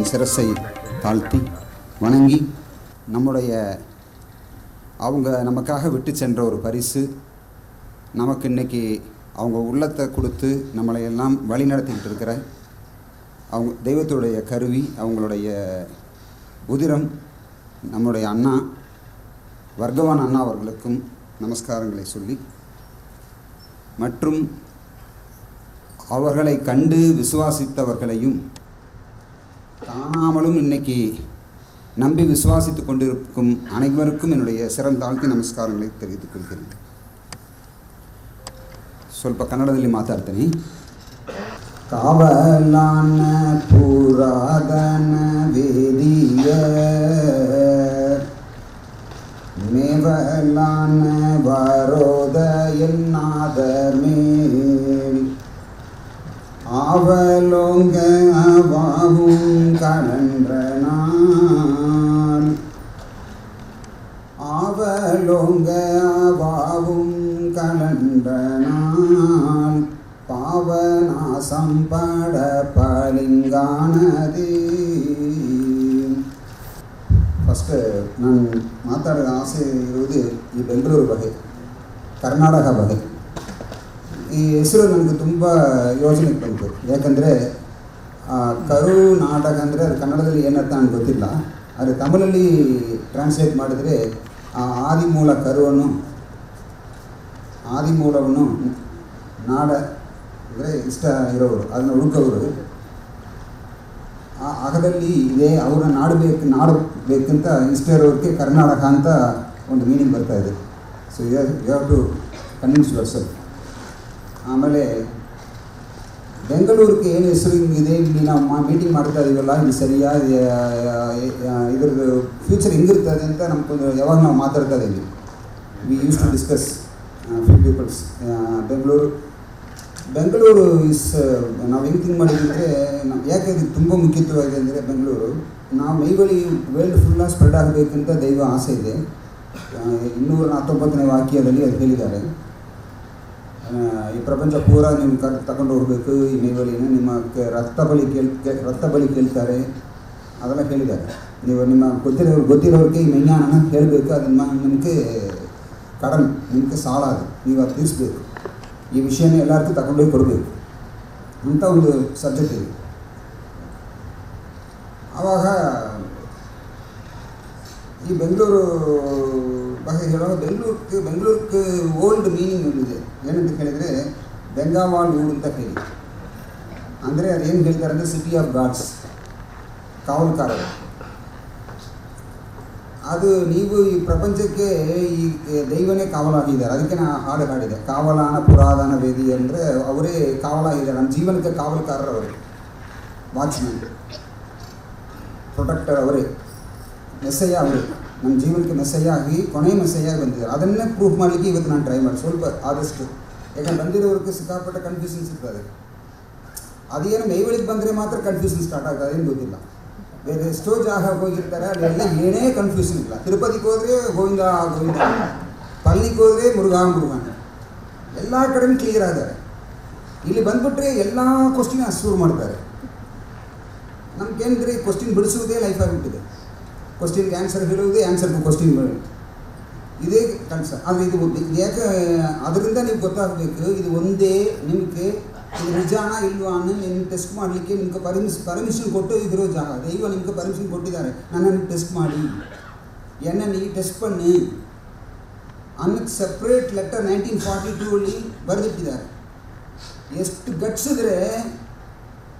என் சிரசை தாழ்த்தி வணங்கி அவங்க நமக்காக விட்டு சென்ற ஒரு பரிசு நமக்கு இன்றைக்கி அவங்க உள்ளத்தை கொடுத்து நம்மளை எல்லாம் வழி நடத்திக்கிட்டு இருக்கிற அவங்க தெய்வத்துடைய கருவி, அவங்களுடைய உதிரம் நம்முடைய அண்ணா வர்கவான் அண்ணா அவர்களுக்கும் நமஸ்காரங்களை சொல்லி, மற்றும் அவர்களை கண்டு விசுவாசித்தவர்களையும் காணாமலும் இன்னைக்கு நம்பி விசுவாசித்து கொண்டிருக்கும் அனைவருக்கும் என்னுடைய சிறந்தாழ்த்தி ನಮಸ್ಕಾರங்களை தெரிவித்துக் கொள்கிறேன். ಸ್ವಲ್ಪ ಕನ್ನಡದಲ್ಲಿ ಮಾತಾಡ್ತೀನಿ. ಕಾವಲಾನ ಪುರಾದನ ವೇದಿಯ ಮೇವಲಾನ ವರೋದ ಎನ್ನಾದರ್ ಮೇಲ್ ஆவலோங்க அவாவும் கலன்றனான் ஆவலோங்க அவாவும் கலன்றனான் பாவநாசம் பட பலிங்கானதே. ಫಸ್ಟ್ ನಾನು ಮಾತಾಡೋ ಆಸೆ ಇರುವುದು ಈ ಬೆಂಗಳೂರು ಬಗ್ಗೆ, ಕರ್ನಾಟಕ ಬಗ್ಗೆ. ಈ ಹೆಸರು ನನಗೆ ತುಂಬ ಯೋಚನೆಗೆ ಬಂತು. ಯಾಕಂದರೆ ಕರುನಾಟಕ ಅಂದರೆ ಅದು ಕನ್ನಡದಲ್ಲಿ ಏನರ್ಥ ನನಗೆ ಗೊತ್ತಿಲ್ಲ. ಆದರೆ ತಮಿಳಲ್ಲಿ ಟ್ರಾನ್ಸ್ಲೇಟ್ ಮಾಡಿದರೆ ಆದಿಮೂಲ ಕರುವನ್ನು, ಆದಿಮೂಲವನ್ನು ನಾಡ ಅಂದರೆ ಇಷ್ಟ ಇರೋರು, ಅದನ್ನು ಹುಡುಕೋರು, ಆ ಅಗದಲ್ಲಿ ಇದೆ ಅವ್ರನ್ನ ನಾಡಬೇಕಂತ ಇಷ್ಟ ಇರೋರಿಗೆ ಕರ್ನಾಟಕ ಅಂತ ಒಂದು ಮೀನಿಂಗ್ ಬರ್ತಾ ಇದೆ. So you have to convince yourself. ಆಮೇಲೆ ಬೆಂಗಳೂರಿಗೆ ಏನು ಹೆಸರು ಇದೆ, ಇಲ್ಲಿ ನಾವು ಮೀಟಿಂಗ್ ಮಾಡ್ತಾ ಇದೀವಲ್ಲ, ಇದು ಸರಿಯಾ, ಇದ್ರದ್ದು ಫ್ಯೂಚರ್ ಹೆಂಗಿರ್ತದೆ ಅಂತ ನಮ್ಗೆ ಯಾವಾಗ ನಾವು ಮಾತಾಡ್ತಾ ಇದ್ದೀವಿ. We use to discuss few peoples. Bengaluru is ನಾವು ಹೆಂಗೆ ಥಿಂಕ್ ಮಾಡಿದ್ರೆ, ಯಾಕೆ ಇದು ತುಂಬ ಮುಖ್ಯತ್ವವಾಗಿದೆ ಅಂದರೆ, ಬೆಂಗಳೂರು ನಾವು ಮೈಬಳಿ ವರ್ಲ್ಡ್ ಫುಲ್ಲಾಗಿ ಸ್ಪ್ರೆಡ್ ಆಗಬೇಕಂತ ದೈವ ಆಸೆ ಇದೆ. 219ನೇ ವಾಕ್ಯದಲ್ಲಿ ಅದು ಹೇಳಿದ್ದಾರೆ, ಈ ಪ್ರಪಂಚ ಪೂರ ನೀವು ತಗೊಂಡು ಹೋಗಬೇಕು, ಈ ಮೈಬಳಿನ ನಿಮ್ಮ ರಕ್ತ ಬಲಿ ಕೇಳ್ತಾರೆ, ಅದೆಲ್ಲ ಹೇಳಿದ್ದಾರೆ. ನೀವು ನಿಮ್ಮ ಗೊತ್ತಿರೋರಿಗೆ ಈ ವಿಜ್ಞಾನನ ಹೇಳಬೇಕು, ಅದನ್ನು ನಿಮಗೆ ಕಡನ್, ನಿಮಗೆ ಸಾಲ, ಅದು ನೀವು ಅದು ತೀರಿಸ್ಬೇಕು, ಈ ವಿಷಯನ ಎಲ್ಲರಿಗೂ ತಗೊಂಡೋಗಿ ಕೊಡಬೇಕು ಅಂತ ಒಂದು ಸಬ್ಜೆಕ್ಟ್ ಇದೆ. ಆವಾಗ ಈ ಬೆಂಗಳೂರು ಬಗ್ಗೆ ಹೇಳುವಾಗ ಬೆಂಗಳೂರಿಗೆ ಓಲ್ಡ್ ಮೀನಿಂಗ್ ಒಂದಿದೆ. ಏನಂತ ಕೇಳಿದರೆ, ಬೆಂಗಾವಾಲ್ ಊರು ಅಂತ ಹೇಳಿ, ಅಂದರೆ ಅದೇನು ಹೇಳ್ತಾರೆ ಅಂದರೆ ಸಿಟಿ ಆಫ್ ಗಾಡ್ಸ್, ಕಾವಲುಕಾರರು. ಅದು ನೀವು ಈ ಪ್ರಪಂಚಕ್ಕೆ ಈ ದೈವನೇ ಕಾವಲಾಗಿದ್ದಾರೆ. ಅದಕ್ಕೆ ನಾನು ಹಾಡು ಹಾಡಿದೆ, ಕಾವಲಾನ ಪುರಾದನ ವೇದಿ ಅಂದರೆ ಅವರೇ ಕಾವಲಾಗಿದ್ದಾರೆ. ನಮ್ಮ ಜೀವನಕ್ಕೆ ಕಾವಲುಕಾರರು ಅವರೇ, ವಾಚ್ಮ್ಯಾನ್, ಪ್ರೊಟೆಕ್ಟರ್ ಅವರೇ, ಮೆಸ್ಸಯ್ಯ ಅವರೇ, ನಮ್ಮ ಜೀವನಕ್ಕೆ ಮೆಸ್ಸಯ್ಯ ಆಗಿ ಕೊನೆಯ ಮೆಸ್ಸಯ್ಯಾಗಿ ಬಂದಿದ್ದಾರೆ. ಅದನ್ನೇ ಪ್ರೂಫ್ ಮಾಡಲಿಕ್ಕೆ ಇವತ್ತು ನಾನು ಟ್ರೈ ಮಾಡಿ ಸ್ವಲ್ಪ ಆದಷ್ಟು, ಯಾಕಂದ್ರೆ ಬಂದಿರೋರಿಗೆ ಸಿಕ್ಕಾಪಟ್ಟೆ ಕನ್ಫ್ಯೂಷನ್ಸ್ ಇರ್ತದೆ. ಅದೇನು ಮೈವಳಿಗೆ ಬಂದರೆ ಮಾತ್ರ ಕನ್ಫ್ಯೂಷನ್ ಸ್ಟಾರ್ಟ್ ಆಗ್ತದೆ, ಏನು ಗೊತ್ತಿಲ್ಲ. ಬೇರೆ ಎಷ್ಟೋ ಜಾಗ ಹೋಗಿರ್ತಾರೆ, ಅಲ್ಲೆಲ್ಲ ಏನೇ ಕನ್ಫ್ಯೂಷನ್ ಇಲ್ಲ. ತಿರುಪತಿಗೆ ಹೋದರೆ ಗೋವಿಂದ ಗೋವಿಂದ, ಪಲ್ಲಿಗೆ ಹೋದರೆ ಮುರುಘಾನ, ಎಲ್ಲ ಕಡೆನೂ ಕ್ಲಿಯರ್ ಆಗಿದ್ದಾರೆ. ಇಲ್ಲಿ ಬಂದುಬಿಟ್ರೆ ಎಲ್ಲ ಕ್ವಶ್ಚಿನ್ ಶುರು ಮಾಡ್ತಾರೆ. ನಮ್ಗೇನಿದ್ರೆ ಕ್ವಶ್ಚಿನ್ ಬಿಡಿಸುವುದೇ ಲೈಫ್ ಆಗಿಬಿಟ್ಟಿದೆ. ಕ್ವಶ್ಚಿನ್ಗೆ ಆನ್ಸರ್ ಹೇಳುವುದೇ, ಆನ್ಸರ್ಗೆ ಕ್ವಶ್ಚಿನ್ ಇದೇ ಕನಸ. ಆದರೆ ಇದು ಯಾಕೆ, ಅದರಿಂದ ನೀವು ಗೊತ್ತಾಗಬೇಕು, ಇದು ಒಂದೇ ನಿಮಗೆ ಇದು ನಿಜಾನ ಇಲ್ವಾ ಅನ್ನೋ ನಿಮ್ಗೆ ಟೆಸ್ಟ್ ಮಾಡಲಿಕ್ಕೆ ನಿಮ್ಗೆ ಪರ್ಮಿಷನ್ ಕೊಟ್ಟು ಇದಿರೋ ಜಾಗ. ದೈವ ನಿಮ್ಗೆ ಪರ್ಮಿಷನ್ ಕೊಟ್ಟಿದ್ದಾರೆ, ನನ್ನನ್ನು ಟೆಸ್ಟ್ ಮಾಡಿ, என்னை ಟೆಸ್ಟ್ பண்ணு ಅನ್ನಕ್ಕೆ ಸಪ್ರೇಟ್ ಲೆಟರ್ 1942 ಬರೆದಿಟ್ಟಿದ್ದಾರೆ. ಎಷ್ಟು ಗಟ್ಸಿದ್ರೆ,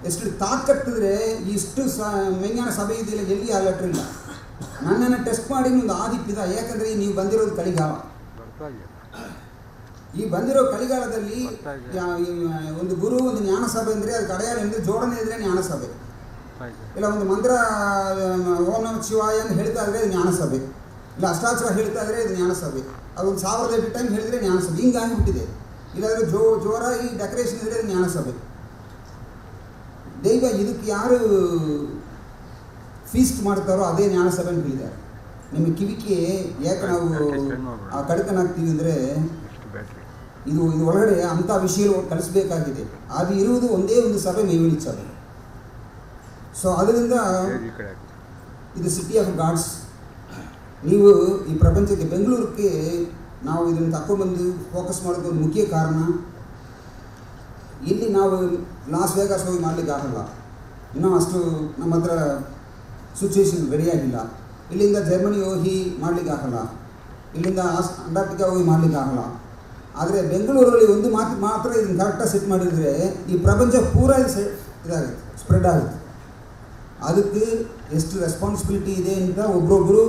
ಎಷ್ಟು ತಾಕತ್ತಿದ್ರೆ, ಇಷ್ಟು ವಿಜ್ಞಾನ ಸಭೆ ಇದೆಯಲ್ಲ, ಎಲ್ಲಿ ಆ ಲೆಟ್ರ್ ಇಲ್ಲ. ನನ್ನನ್ನು ಟೆಸ್ಟ್ ಮಾಡಿ ಒಂದು ಆದಿಪ್ಪಿದ. ಯಾಕಂದರೆ ನೀವು ಬಂದಿರೋದು ಕಲಿಗಾಲ. ಈ ಬಂದಿರೋ ಕಲಿಗಾಲದಲ್ಲಿ ಒಂದು ಗುರು, ಒಂದು ಜ್ಞಾನಸಭೆ ಅಂದರೆ ಅದು ಕಡೆಯಾಲ ಅಂದರೆ ಜೋಡಣೆ ಇದ್ದರೆ ಜ್ಞಾನಸಭೆ, ಇಲ್ಲ ಒಂದು ಮಂತ್ರ ಓಂ ನಮಃ ಶಿವಾಯ ಅಂತ ಹೇಳ್ತಾ ಇದ್ರೆ ಅದು ಜ್ಞಾನಸಭೆ, ಇಲ್ಲ ಅಷ್ಟಾಕ್ಷರ ಹೇಳ್ತಾ ಇದ್ರೆ ಇದು ಜ್ಞಾನಸಭೆ, ಅದೊಂದು 1008 ಟೈಮ್ ಹೇಳಿದರೆ ಜ್ಞಾನಸಭೆ. ಹಿಂಗಾಗಿಬಿಟ್ಟಿದೆ. ಇಲ್ಲಾಂದರೆ ಜೋರಾಗಿ ಡೆಕೋರೇಷನ್ ಇದ್ದರೆ ಅದು ಜ್ಞಾನಸಭೆ. ದೈವ ಇದಕ್ಕೆ ಯಾರು ಫೀಸ್ಟ್ ಮಾಡ್ತಾರೋ ಅದೇ ಜ್ಞಾನಸಭೆ ಅಂತ ಹೇಳಿದ್ದಾರೆ. ನಿಮ್ಮ ಕಿವಿಗೆ ಯಾಕೆ ನಾವು ಆ ಕಡಕನಾಗ್ತೀವಿ ಅಂದರೆ, ಇದು ಒಳಗಡೆ ಅಂಥ ವಿಷಯ ಕಲಿಸ್ಬೇಕಾಗಿದೆ. ಅದು ಇರುವುದು ಒಂದೇ ಒಂದು ಸಭೆ, ಮೈವಳಿ ಸಭೆ. ಸೊ ಅದರಿಂದ ಇದು ಸಿಟಿ ಆಫ್ ಗಾಡ್ಸ್. ನೀವು ಈ ಪ್ರಪಂಚಕ್ಕೆ ಬೆಂಗಳೂರಿಗೆ ನಾವು ಇದನ್ನು ತಗೊಂಡ್ಬಂದು ಫೋಕಸ್ ಮಾಡೋದು ಒಂದು ಮುಖ್ಯ ಕಾರಣ, ಇಲ್ಲಿ ನಾವು ಲಾಸ್ ವೇಗಾಸ್ ಹೋಗಿ ಮಾಡಲಿಕ್ಕೆ ಆಗಲ್ಲ, ಇನ್ನೂ ಅಷ್ಟು ನಮ್ಮ ಹತ್ರ ಸಿಚುವೇಶನ್ ರೆಡಿಯಾಗಿಲ್ಲ. ಇಲ್ಲಿಂದ ಜರ್ಮನಿ ಹೋಗಿ ಮಾಡಲಿಕ್ಕೆ ಆಗಲ್ಲ, ಇಲ್ಲಿಂದ ಅಂಟಾರ್ಟಿಕಾ ಹೋಗಿ ಮಾಡಲಿಕ್ಕೆ ಆಗಲ್ಲ. ಆದರೆ ಬೆಂಗಳೂರಲ್ಲಿ ಒಂದು ಮಾತ್ರ ಇದನ್ನು ಕರೆಕ್ಟಾಗಿ ಸೆಟ್ ಮಾಡಿದರೆ ಈ ಪ್ರಪಂಚ ಪೂರ ಇದಾಗುತ್ತೆ, ಸ್ಪ್ರೆಡ್ ಆಗುತ್ತೆ. ಅದಕ್ಕೆ ಎಷ್ಟು ರೆಸ್ಪಾನ್ಸಿಬಿಲಿಟಿ ಇದೆ ಅಂತ ಒಬ್ಬರೊಬ್ಬರು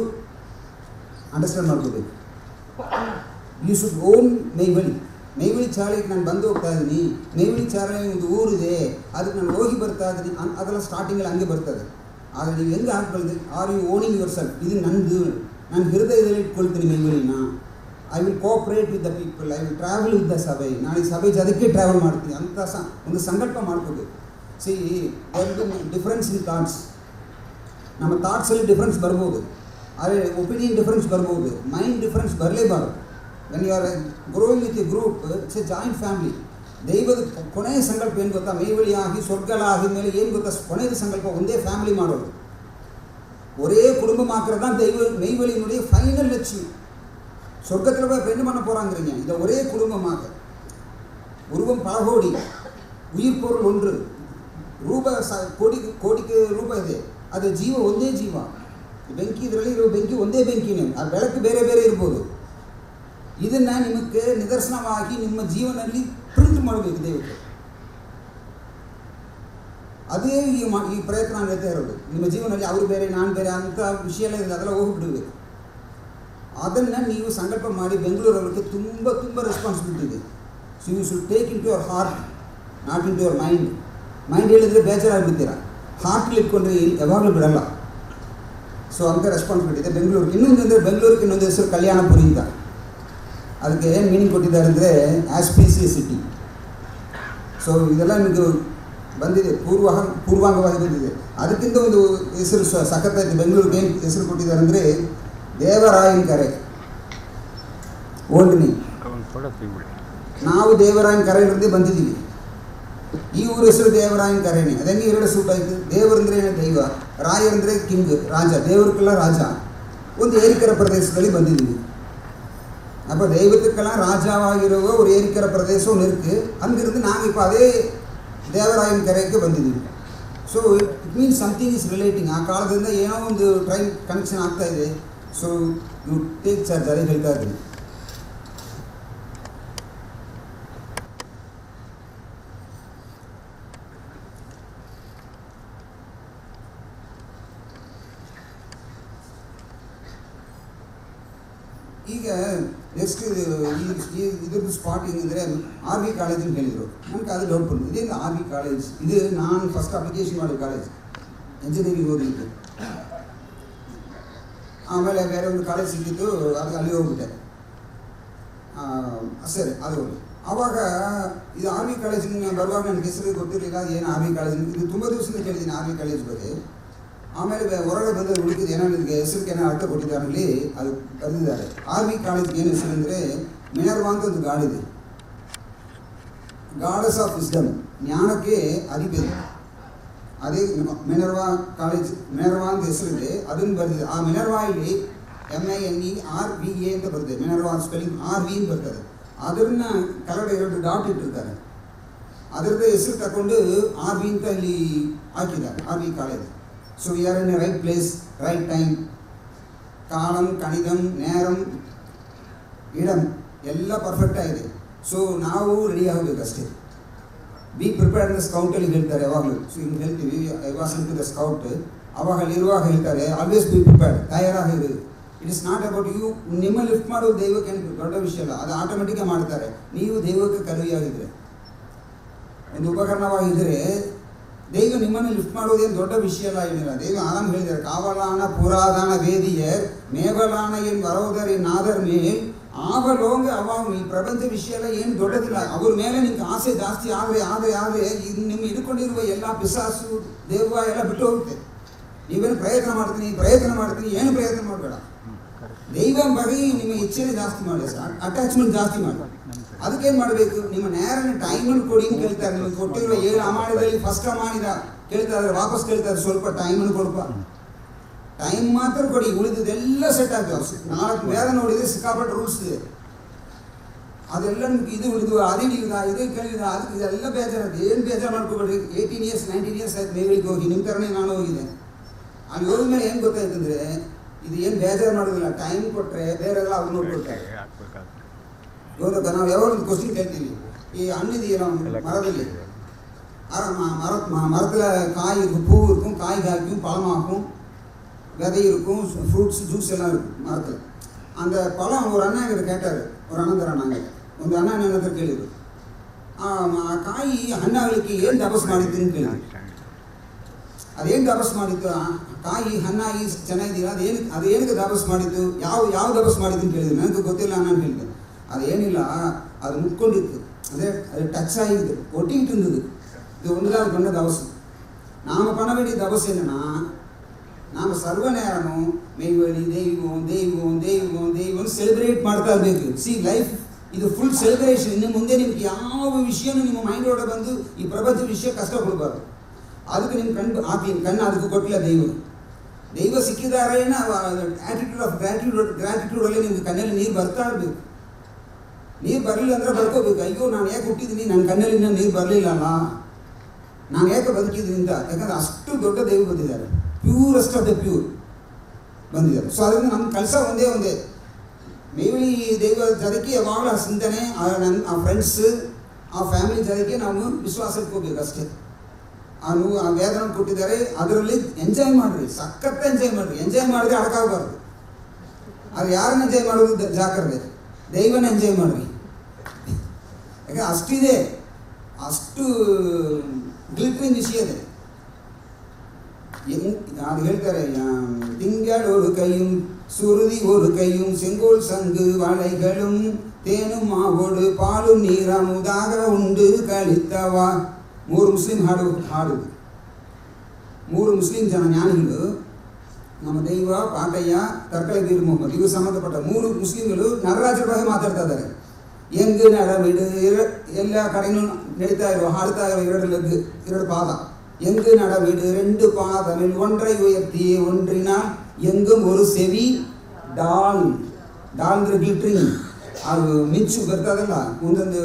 ಅಂಡರ್ಸ್ಟ್ಯಾಂಡ್ ಮಾಡ್ಕೋಬೇಕು. ಯು ಶುಡ್ ಓನ್ ನೈವಳಿ ಚಾಲೆಗೆ ನಾನು ಬಂದು ಹೋಗ್ತಾ ಇದ್ದೀನಿ, ನೈವಳಿ ಚಾಲೆ ಒಂದು ಊರಿದೆ, ಅದಕ್ಕೆ ನಾನು ಹೋಗಿ ಬರ್ತಾ ಇದ್ದೀನಿ, ಅದೆಲ್ಲ ಸ್ಟಾರ್ಟಿಂಗಲ್ಲಿ ಹಂಗೆ ಬರ್ತದೆ. ಆದರೆ ನೀವು ಹೆಂಗೆ ಹಾಕ್ಬಲ್ದೆ, are you owning yourself, ಇದು ನನ್ನದು, ನಾನು ಹೃದಯದಲ್ಲಿ ಇಟ್ಕೊಳ್ತೀನಿ ನೈವಳಿನ. I will cooperate with the people, I will travel with the ಸಭೆ, ನಾನು ಈ ಸಭೆ ಅದಕ್ಕೆ ಟ್ರಾವೆಲ್ ಮಾಡ್ತೀನಿ ಅಂತ ಒಂದು ಸಂಕಲ್ಪ ಮಾಡ್ಕೋಬೇಕು. ಸಿ ಡಿಫ್ರೆನ್ಸ್ ಇನ್ ಥಾಟ್ಸ್, ನಮ್ಮ ಥಾಟ್ಸಲ್ಲಿ ಡಿಫ್ರೆನ್ಸ್ ಬರ್ಬೋದು, ಆದರೆ ಒಪಿನಿಯನ್ ಡಿಫ್ರೆನ್ಸ್ ಬರ್ಬೋದು, ಮೈಂಡ್ ಡಿಫ್ರೆನ್ಸ್ ಬರಲೇಬಾರ್ದು. When you are growing with a group, it's a joint family. ದೈವದ ಕೊನೆಯ ಸಂಕಲ್ಪ ಏನು ಗೊತ್ತಾ, ಮೈವಳಿ ಆಗಿ ಸ್ವರ್ಗಲ ಆಗಿದ ಮೇಲೆ ಏನು ಗೊತ್ತಾ, ಕೊನೆಯ ಸಂಕಲ್ಪ ಒಂದೇ ಫ್ಯಾಮಿಲಿ ಮಾಡೋದು, ஒரே குடும்பமாக்குறது தான் மெய்வழியினுடைய ஃபைனல் லட்சியம். சொர்க்கத்தில் போய் என்ன பண்ண போகிறாங்கிறீங்க, இதை ஒரே குடும்பமாக, உருவம் பல கோடி, உயிர் பொருள் ஒன்று, ರೂಪ ಕೋಟಿಗೆ ರೂಪ ಇದೆ, ಅದು ಜೀವ ಒಂದೇ ಜೀವ. ಬೆಂಕಿ ಇದರಲ್ಲಿ ಇರೋ ಬೆಂಕಿ ಒಂದೇ ಬೆಂಕಿನೇ, ಆ ಬೆಳಕು ಬೇರೆ ಬೇರೆ ಇರ್ಬೋದು. ಇದನ್ನು ನಿಮಗೆ ನಿದರ್ಶನವಾಗಿ ನಿಮ್ಮ ಜೀವನದಲ್ಲಿ ಪ್ರಿಂಟ್ ಮಾಡಬೇಕು ದೇವತೆ. ಅದೇ ಈ ಪ್ರಯತ್ನ ನಡೀತಾ ಇರೋದು ನಿಮ್ಮ ಜೀವನದಲ್ಲಿ. ಅವರು ಬೇರೆ ನಾನು ಬೇರೆ ಅಂತ ವಿಷಯ ಎಲ್ಲ ಇದೆ, ಅದೆಲ್ಲ ಹೋಗಿಬಿಡಬೇಕು. ಅದನ್ನು ನೀವು ಸಂಕಲ್ಪ ಮಾಡಿ. ಬೆಂಗಳೂರವ್ರಿಗೆ ತುಂಬ ತುಂಬ ರೆಸ್ಪಾನ್ಸಿಬಿಲಿಟಿ ಇದೆ. So you should take into your heart, not into your mind. Mind ಹೇಳಿದರೆ ಬೇಜಾರಾಗಿಬಿಡ್ತೀರ, ಹಾರ್ಟ್ಲಿ ಇಟ್ಕೊಂಡ್ರೆ ಯಾವಾಗಲೂ ಬಿಡಲ್ಲ. ಸೊ ಅಂತ ರೆಸ್ಪಾನ್ಸಿಬಿಲಿಟಿ ಇದೆ ಬೆಂಗಳೂರಿಗೆ. ಇನ್ನೊಂದು ಅಂದರೆ ಬೆಂಗಳೂರಿಗೆ ಇನ್ನೊಂದು ಹೆಸರು ಕಲ್ಯಾಣಪುರಿ ಅಂತ. ಅದಕ್ಕೆ ಏನು ಮೀನಿಂಗ್ ಕೊಟ್ಟಿದ್ದಾರೆ ಅಂದರೆ ಆಸ್ಪೀಸಿಯಸ್ ಸಿಟಿ. ಸೊ ಇದೆಲ್ಲ ನಿಮಗೆ ಬಂದಿದೆ, ಪೂರ್ವಾಂಗವಾಗಿ ಬಂದಿದೆ. ಅದಕ್ಕಿಂತ ಒಂದು ಹೆಸರು ಸಖತ್ತಾಯಿತು. ಬೆಂಗಳೂರಿಗೆ ಏನು ಹೆಸರು ಕೊಟ್ಟಿದ್ದಾರೆ ಅಂದರೆ ದೇವರಾಯನ ಕರೆ, ಓಲ್ಡ್ ನೇಮ್. ನಾವು ದೇವರಾಯನ ಕರೆಯಿಂದ ಬಂದಿದ್ದೀವಿ. ಈ ಊರ ಹೆಸರು ದೇವರಾಯನ ಕರೆನೇ. ಅದಂಗೆ ಎರಡು ಸೂಟ್ ಆಯಿತು. ದೇವರಂದ್ರೆ ದೈವ, ರಾಯರಂದರೆ ಕಿಂಗ್, ರಾಜ, ದೇವರಿಗೆಲ್ಲ ರಾಜ. ಒಂದು ಏರಿಕರ ಪ್ರದೇಶದಲ್ಲಿ ಬಂದಿದ್ದೀವಿ. அப்போ தெய்வத்துக்கெல்லாம் ராஜாவாகிರುವ ஒரு ஏரிக்கிற பிரதேசம் ஒன்று இருக்குது. அங்கிருந்து நாங்கள் இப்போ அதே ದೇವರಾಯನ ಕರೆಗೆ ಬಂದಿದ್ದೀವಿ. So it means something is relating. ಆ ಕಾಲದಿಂದ ಏನೋ ಒಂದು ಟ್ರೈನ್ ಕನೆಕ್ಷನ್ ಆಗ್ತಾ ಇದೆ. ಸೊ ಯು ಟೇಕ್ ಚಾರ್ಜ್, ಅದೇ ಹೇಳ್ತಾ ಇದ್ದೀನಿ. ಈಗ ನೆಕ್ಸ್ಟ್ ಇದ್ರದ್ದು ಸ್ಪಾಟ್ ಹೆಂಗಂದರೆ ಆರ್ ವಿ ಕಾಲೇಜ್ ಅಂತ ಹೇಳಿದರು. ನನಗೆ ಅದು ಡೌಟ್ ಬಂತು, ಇದೇನು ಆರ್ ವಿ ಕಾಲೇಜ್? ಇದು ನಾನು ಫಸ್ಟ್ ಅಪ್ಲಿಕೇಶನ್ ಮಾಡಿದ ಕಾಲೇಜ್, ಇಂಜಿನಿಯರಿಂಗ್ ಓದಲಿಕ್ಕೆ. ಆಮೇಲೆ ಬೇರೆ ಒಂದು ಕಾಲೇಜ್ ಸಿಕ್ಕಿತ್ತು, ಅದಕ್ಕೆ ಅಲ್ಲಿ ಹೋಗ್ಬಿಟ್ಟೆ. ಸರಿ, ಅದು ಆವಾಗ ಇದು ಆರ್ ವಿ ಕಾಲೇಜಿನ ಬರುವಾಗ ನನಗೆ ಹೆಸರು ಗೊತ್ತಿರಲಿಲ್ಲ, ಏನು ಆರ್ ವಿ ಕಾಲೇಜ್. ಇದು ತುಂಬ ದಿವಸದಿಂದ ಕೇಳಿದ್ದೀನಿ ಆರ್ ವಿ ಕಾಲೇಜ್ ಬಗ್ಗೆ. ಆಮೇಲೆ ಹೊರಗಡೆ ಬಂದ ಹುಡುಕಿದ್ದು ಏನೋ ಇದಕ್ಕೆ ಹೆಸರಿಗೆ ಏನೋ ಅರ್ಥ ಕೊಟ್ಟಿದ್ದಾರಲ್ಲಿ ಅದು ಬರೆದಿದ್ದಾರೆ. ಆರ್ ವಿ ಕಾಲೇಜ್ಗೆ ಏನು ಹೆಸರು ಅಂದರೆ ಮಿನರ್ವಾ ಅಂತ ಒಂದು ಗಾಡಿದೆ. ಗಾಡಸ್ ಆಫ್ ವಿಸ್ಡಮ್, ಜ್ಞಾನಕ್ಕೆ ಅಧಿಪತಿ. ಅದೇ ಮಿನರ್ವಾ ಕಾಲೇಜ್, ಮಿನರ್ವಾ ಅಂತ ಹೆಸರಿದೆ, ಅದನ್ನು ಬರೆದಿದೆ. ಆ ಮಿನರ್ವಾ ಇಲ್ಲಿ MINERVA ಅಂತ ಬರ್ತದೆ. ಮಿನರ್ವಾ ಸ್ಪೆಲ್ಲಿಂಗ್ RV ಅಂತ ಬರ್ತದೆ. ಅದನ್ನು ಕೆಳಗಡೆ ಎರಡು ಡಾಟ್ ಇಟ್ಟಿರ್ತಾರೆ. ಅದರದ್ದು ಹೆಸರು ತಗೊಂಡು RV ಅಂತ ಇಲ್ಲಿ ಹಾಕಿದ್ದಾರೆ, R V college. So we are in a right place, right time. ಕಾಲಂ, ಕಣಿದಂ, ನೇರಂ, ಇಡಂ ಎಲ್ಲ ಪರ್ಫೆಕ್ಟ್ ಆಗಿದೆ. ಸೊ ನಾವು ರೆಡಿ ಆಗಬೇಕಷ್ಟೇ. ಬಿ ಪ್ರಿಪೇರ್ಡ್ ಅಂತ ಸ್ಕೌಟಲ್ಲಿ ಹೇಳ್ತಾರೆ ಯಾವಾಗಲೂ. ಸೊ ಹಿಂಗೆ ಹೇಳ್ತೀವಿ, I was into the scout. ಅವಾಗ ಅಲ್ಲಿರುವಾಗ ಹೇಳ್ತಾರೆ ಆಲ್ವೇಸ್ ಬಿ ಪ್ರಿಪೇರ್ಡ್, ತಯಾರಾಗಿರಿ. It is not about you. ನಿಮ್ಮ ಲಿಫ್ಟ್ ಮಾಡೋದು ದೈವಕ್ಕೆ ಏನು ದೊಡ್ಡ ವಿಷಯ ಅಲ್ಲ, ಅದು ಆಟೋಮೆಟಿಕ್ಕಾಗಿ ಮಾಡ್ತಾರೆ. ನೀವು ದೈವಕ್ಕೆ ಕರುವಿಯಾಗಿದ್ದರೆ, ಒಂದು ಉಪಕರಣವಾಗಿದ್ದರೆ ದೈವ ನಿಮ್ಮನ್ನು ಲಿಫ್ಟ್ ಮಾಡೋದೇನು ದೊಡ್ಡ ವಿಷಯ ಅಲ್ಲ. ಏನಿಲ್ಲ, ದೈವ ಆರಾಮ್ ಹೇಳಿದ್ದಾರೆ. ಕಾವಲಾನ ಪುರಾದಾನ ವೇದಿಯರ್ ಮೇವಲಾನ ಏನು ಬರೋದರಿ ನಾದರ್ ಮೇಲ್ ಆಗಲೋಂಗೆ ಅವಾಗ ಈ ಪ್ರಪಂಚ ವಿಷಯ ಎಲ್ಲ ಏನು ದೊಡ್ಡದಿಲ್ಲ. ಅವ್ರ ಮೇಲೆ ನಿಮ್ಗೆ ಆಸೆ ಜಾಸ್ತಿ ಆದರೆ ನಿಮ್ಮ ಹಿಡ್ಕೊಂಡಿರುವ ಎಲ್ಲ ಪಿಸಾಸು ದೇವ ಎಲ್ಲ ಬಿಟ್ಟು ಹೋಗುತ್ತೆ. ನೀವೇನು ಪ್ರಯತ್ನ ಮಾಡ್ತೀನಿ ಏನು ಪ್ರಯತ್ನ ಮಾಡಬೇಡ. ದೈವ ಬಗ್ಗೆ ನಿಮ್ಮ ಇಚ್ಛೆನೇ ಜಾಸ್ತಿ ಮಾಡಿ, ಅಟ್ಯಾಚ್ಮೆಂಟ್ ಜಾಸ್ತಿ ಮಾಡಿ. ಅದಕ್ಕೇನು ಮಾಡಬೇಕು? ನಿಮ್ಮ ನೇರನೇ ಟೈಮನ್ನು ಕೊಡಿ ಅಂತ ಕೇಳ್ತಾರೆ. ನಿಮಗೆ ಕೊಟ್ಟಿರುವ 7 ಅಮಾನಿದಲ್ಲಿ ಫಸ್ಟ್ ಅಮಾನಿದ ಕೇಳ್ತಾ ಇದ್ದಾರೆ, ವಾಪಸ್ ಕೇಳ್ತಾರೆ, ಸ್ವಲ್ಪ ಟೈಮನ್ನು ಕೊಡಪ್ಪ. ಟೈಮ್ ಮಾತ್ರ ಕೊಡಿ, ಉಳಿದಿದ್ದೆಲ್ಲ ಸೆಟ್ ಆಗ್ತವೆ. 4 ವೇದ ನೋಡಿದರೆ ಸಿಕ್ಕಾಪಟ್ಟೆ ರೂಲ್ಸ್ ಇದೆ. ಅದೆಲ್ಲ ನಿಮ್ಗೆ ಇದು ಉಳಿದು ಅದಿಡಿದ ಇದು ಕೇಳಿದ ಅದಕ್ಕೆ ಇದೆಲ್ಲ ಬೇಜಾರಾಗ್ತದೆ. ಏನು ಬೇಜಾರು ಮಾಡ್ಕೋಬೇಡ್ರಿ. 18 ಇಯರ್ಸ್ 19 ಇಯರ್ಸ್ ಆಯ್ತು ಮೇಗಳಿಗೆ ಹೋಗಿ, ನಿಮ್ಮ ಥರನೇ ನಾನು ಹೋಗಿದೆ. ಅಲ್ಲಿ ಹೋದ ಮೇಲೆ ಏನು ಗೊತ್ತಾಯ್ತಂದರೆ ಇದು ಏನು ಬೇಜಾರು ಮಾಡೋದಿಲ್ಲ. ಟೈಮ್ ಕೊಟ್ಟರೆ ಬೇರೆಲ್ಲ ಅವ್ರು ನೋಡ್ಕೊಳ್ತಾರೆ. ಇವಾಗ ನಾವು ಯಾವಾಗ ಒಂದು ಕ್ವಶನ್ ಕೇಳ್ತೀವಿ, ಈ ಹಣ್ಣಿದೆಯಲ್ಲ மரத்தில் மரத்தில் காய் இருக்கும், பூ இருக்கும், காய் காய்க்கும், பழமாக்கும், விதை இருக்கும், ஃப்ரூட்ஸ் ஜூஸ் எல்லாம் இருக்கும் மரத்தில். அந்த பழம் ஒரு அண்ணா எங்கிட்ட கேட்டார், ஒரு அண்ணந்தர அண்ணாங்க ಒಂದು ಅಣ್ಣ ನನ್ನ ಹತ್ರ ಕೇಳಿದ್ರು, ಕಾಯಿ ಹಣ್ಣಾಗಲಿಕ್ಕೆ ಏನು ತಪಸ್ ಮಾಡಿದ್ದು ಅಂತ ಕೇಳಿದ್ರು. ಅದೇನು ತಪಸ್ ಮಾಡಿದ್ದು? ಕಾಯಿ ಹಣ್ಣಾಗಿ ಚೆನ್ನಾಗಿದ್ದೀರಾ, ಅದೇನಕ್ಕೆ ತಪಸ್ ಮಾಡಿದ್ದು, ಯಾವ ತಪಸ್ ಮಾಡಿದ್ದು ಅಂತ ಕೇಳಿದ್ರು. ನನಗೆ ಗೊತ್ತಿಲ್ಲ ನಾನು ಹೇಳಿದೆ. ಅದೇನಿಲ್ಲ, ಅದು ಮುಟ್ಕೊಂಡಿತ್ತು, அது டச் ஆகிடுது, ஒட்டிக்கிட்டு இருந்தது. இது ஒன்றுதான் பண்ண தவசம். நாம் பண்ண வேண்டிய தவசம் என்னென்னா, நாம் ಸರ್ವ நேரமும் மெய்வழி தெய்வம் தெய்வம் தெய்வம் தெய்வம் ಸೆಲೆಬ್ರೇಟ್ ಮಾಡ್ತಾ ಇರಬೇಕು. ಸಿ ಲೈಫ್ ಇದು ಫುಲ್ ಸೆಲೆಬ್ರೇಷನ್. ಇನ್ನು ಮುಂದೆ ನಿಮ್ಗೆ ಯಾವ ವಿಷಯನೂ ನಿಮ್ಮ ಮೈಂಡೊಳಗೆ ಬಂದು ಈ ಪ್ರಪಂಚ ವಿಷಯ ಕಷ್ಟ ಕೊಡಬಾರ್ದು. ಅದಕ್ಕೆ ನಿಮ್ಮ ಕಣ್ಣು ಅದಕ್ಕೆ ಕೊಟ್ಟಿಲ್ಲ ದೈವ ಸಿಕ್ಕಿದ್ದಾರೆ. ಆ್ಯಟಿಟ್ಯೂಡ್ ಆಫ್ ಗ್ರ್ಯಾಟಿಟ್ಯೂಡಲ್ಲಿ ನಿಮ್ಗೆ ಕಣ್ಣಲ್ಲಿ ನೀರು ಬರ್ತಾ ಇರಬೇಕು. ನೀರು ಬರಲಿಲ್ಲ ಅಂದರೆ ಬರ್ಕೋಬೇಕು. ಅಯ್ಯೋ ನಾನು ಯಾಕೆ ಹುಟ್ಟಿದ್ದೀನಿ, ನನ್ನ ಕಣ್ಣಲ್ಲಿ ನೀರು ಬರಲಿಲ್ಲಲ್ಲ, ನಾನು ಯಾಕೆ ಬದುಕಿದ್ದೀನಿ ಅಂತ. ಯಾಕಂದರೆ ಅಷ್ಟು ದೊಡ್ಡ ದೈವ ಬಂದಿದ್ದಾರೆ, ಪ್ಯೂರೆಸ್ಟ್ ಆಫ್ ದ ಪ್ಯೂರ್ ಬಂದಿದ್ದಾರೆ. ಸೊ ಅದರಿಂದ ನಮ್ಮ ಕೆಲಸ ಒಂದೇ ಮೇವಳಿ ದೈವ ಜೊತೆಗೆ ಯಾವಾಗಲೂ ಆ ಚಿಂತನೆ, ಆ ಫ್ರೆಂಡ್ಸ್, ಆ ಫ್ಯಾಮಿಲಿ ಜೊತೆಗೆ ನಾವು ವಿಶ್ವಾಸ ಇಟ್ಕೋಬೇಕು ಅಷ್ಟೇ. ಆ ವೇದನ ಕೊಟ್ಟಿದ್ದಾರೆ, ಅದರಲ್ಲಿ ಎಂಜಾಯ್ ಮಾಡಿರಿ, ಸಖತ್ ಎಂಜಾಯ್ ಮಾಡಿರಿ. ಎಂಜಾಯ್ ಮಾಡಿದ್ರೆ ಅಡಕಾಗಬಾರ್ದು. ಅದು ಯಾರನ್ನ ಎಂಜಾಯ್ ಮಾಡೋದು ಜಾಗ್ರತೆ, ದೈವನ ಎಂಜಾಯ್ ಮಾಡಿರಿ. ಯಾಕೆ ಅಷ್ಟಿದೆ, ಅಷ್ಟು ಗ್ಲಿಟ್ರಿಂಗ್ ವಿಷಯ ಇದೆ. அது ಹೇಳ್ತಾರೆ, திங்கள் ஒரு கையும் சுருதி ஒரு கையும் செங்கோல் சங்கு வளைகளும் தேனும் மாவோடு பாலும் நீரமுதாக ಉಂಡು ಕಳಿತವಾ. 3 ಮುಸ್ಲಿಂ ಹಾಡು. 3 ಮುಸ್ಲಿಂ ಜನ ಜ್ಞಾನಿಗಳು, ನಮ್ಮ ದೈವ, ಪಾಟಯ್ಯ, ತರ್ಕಳೆ ಬೀರ್ ಮೊಹಮ್ಮದ್, ಇವರು ಸಂಬಂಧಪಟ್ಟ 3 ಮುಸ್ಲಿಂಗಳು ನರರಾಜರ ಬಗ್ಗೆ ಮಾತಾಡ್ತಾ ಇದ್ದಾರೆ. ಹೆಂಗು ನಡಮಿಡು ಎಲ್ಲ ಕಡೆಯೂ ನಡೀತಾ ಇರುವ, ಹಾಡ್ತಾ ಇರುವ 2 ಪಾದ. எங்கு நடவிடு 2 பாதமில் ஒன்றை உயர்த்தி ஒன்றினால் எங்கும் ஒரு செவி ಡಾಲ್ ಅಂದ್ರೆ ಗ್ಲಿಟ್ರಿಂಗ್, ಅದು ಮಿಂಚು ಬರ್ತದಲ್ಲ ಒಂದೊಂದು,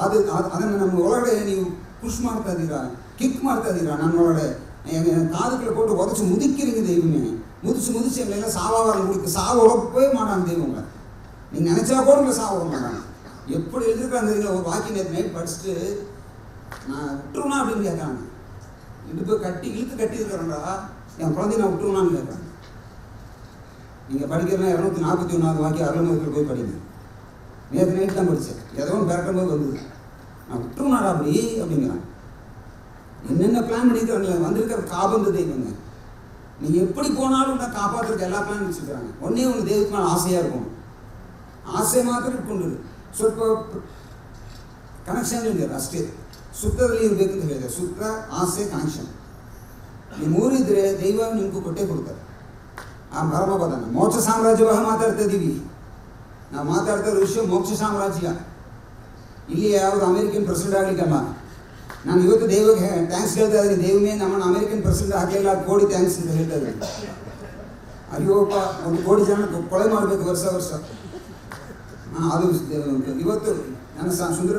ಅದನ್ನು ನಮ್ಮ ಒಳಗಡೆ ನೀವು ಪುಷ್ ಮಾಡ್ತಾ ಇದ್ದೀರಾ, ಕಿಕ್ ಮಾಡ್ತಾ ಇದ್ದೀರಾ. ನಮ್ಮ ಒಳಗಡೆ காதுக்குள்ள போட்டு உதச்சி முதிக்கிறீங்க தெய்வமே. முதிச்சு எங்களெல்லாம் சாவாக முடிக்க சாவ உழப்பே மாட்டாங்க தெய்வங்க. நீங்கள் நினச்சா கூட உங்களை சாவ விட மாட்டாங்க. எப்படி எழுதிருக்காங்க ஒரு வாக்கியம் நேற்று நைட் படிச்சுட்டு நான் விட்டுருவா அப்படின்னு கேட்குறாங்க. இடுப்பு இழுத்து கட்டி இருக்கிறேன்டா, என் குழந்தைய நான் விட்டுருவான்னு கேட்குறேன். நீங்கள் படிக்கிறனா 241 வாக்கியம் அருள்மொழிகள் போய் படிங்க. நேற்று நைட் தான் படித்தேன், ஏதோ ஒன்று பிறக்கும் போது வந்தது. நான் விட்டுருவாடா அப்படிங்கிறான். என்னென்ன பிளான் பண்ணிக்கிறாங்களே, வந்திருக்கிற காபந்து தெய்வங்க. நீங்கள் எப்படி போனாலும் நான் காப்பாற்றுறதுக்கு எல்லா பிளான் வச்சுருக்கிறாங்க. ஒன்றே ஒன்று தெய்வத்துக்கு மேலே ஆசையாக இருக்கும், ಆಸೆ ಮಾತ್ರ ಇಟ್ಕೊಂಡಿರು. ಸ್ವಲ್ಪ ಕನೆಕ್ಷನ್ ಇದೆ ಅಷ್ಟೇ, ಸುತ್ತದಲ್ಲಿ ಇರಬೇಕು ಅಂತ ಹೇಳಿದೆ. ಸುತ್ತ, ಆಸೆ, ಕನೆಕ್ಷನ್, ಈ 3 ಇದ್ದರೆ ದೈವ ನಿಮಗೂ ಕೊಟ್ಟೇ ಕೊಡ್ತಾರೆ. ಆ ಪರಮಪದನ ಮೋಕ್ಷ ಸಾಮ್ರಾಜ್ಯ ಬಗ್ಗೆ ಮಾತಾಡ್ತಾ ಇದ್ದೀವಿ ನಾವು. ಮಾತಾಡ್ತಾ ಇರೋ ವಿಷಯ ಮೋಕ್ಷ ಸಾಮ್ರಾಜ್ಯ. ಇಲ್ಲಿ ಯಾವುದು ಅಮೇರಿಕನ್ ಪ್ರೆಸಿಡೆಂಟ್ ಆಗಲಿಕ್ಕಲ್ಲ. ನಾನು ಇವತ್ತು ದೈವಕ್ಕೆ ಥ್ಯಾಂಕ್ಸ್ ಹೇಳ್ತಾ ಇದ್ದೀನಿ. ದೈವನೇ ನಮ್ಮನ್ನು ಅಮೇರಿಕನ್ ಪ್ರೆಸಿಡೆಂಟ್ ಆಗಲಿಲ್ಲ, ಕೋಟಿ ಥ್ಯಾಂಕ್ಸ್ ಅಂತ ಹೇಳ್ತಾ ಇದ್ದೀನಿ. ಅಯ್ಯೋಪ್ಪ, 1 ಕೋಟಿ ಜನ ಕೊಳೆ ಮಾಡಬೇಕು ವರ್ಷ. ಅದು ಇವತ್ತು ನನ್ನ ಸುಂದರ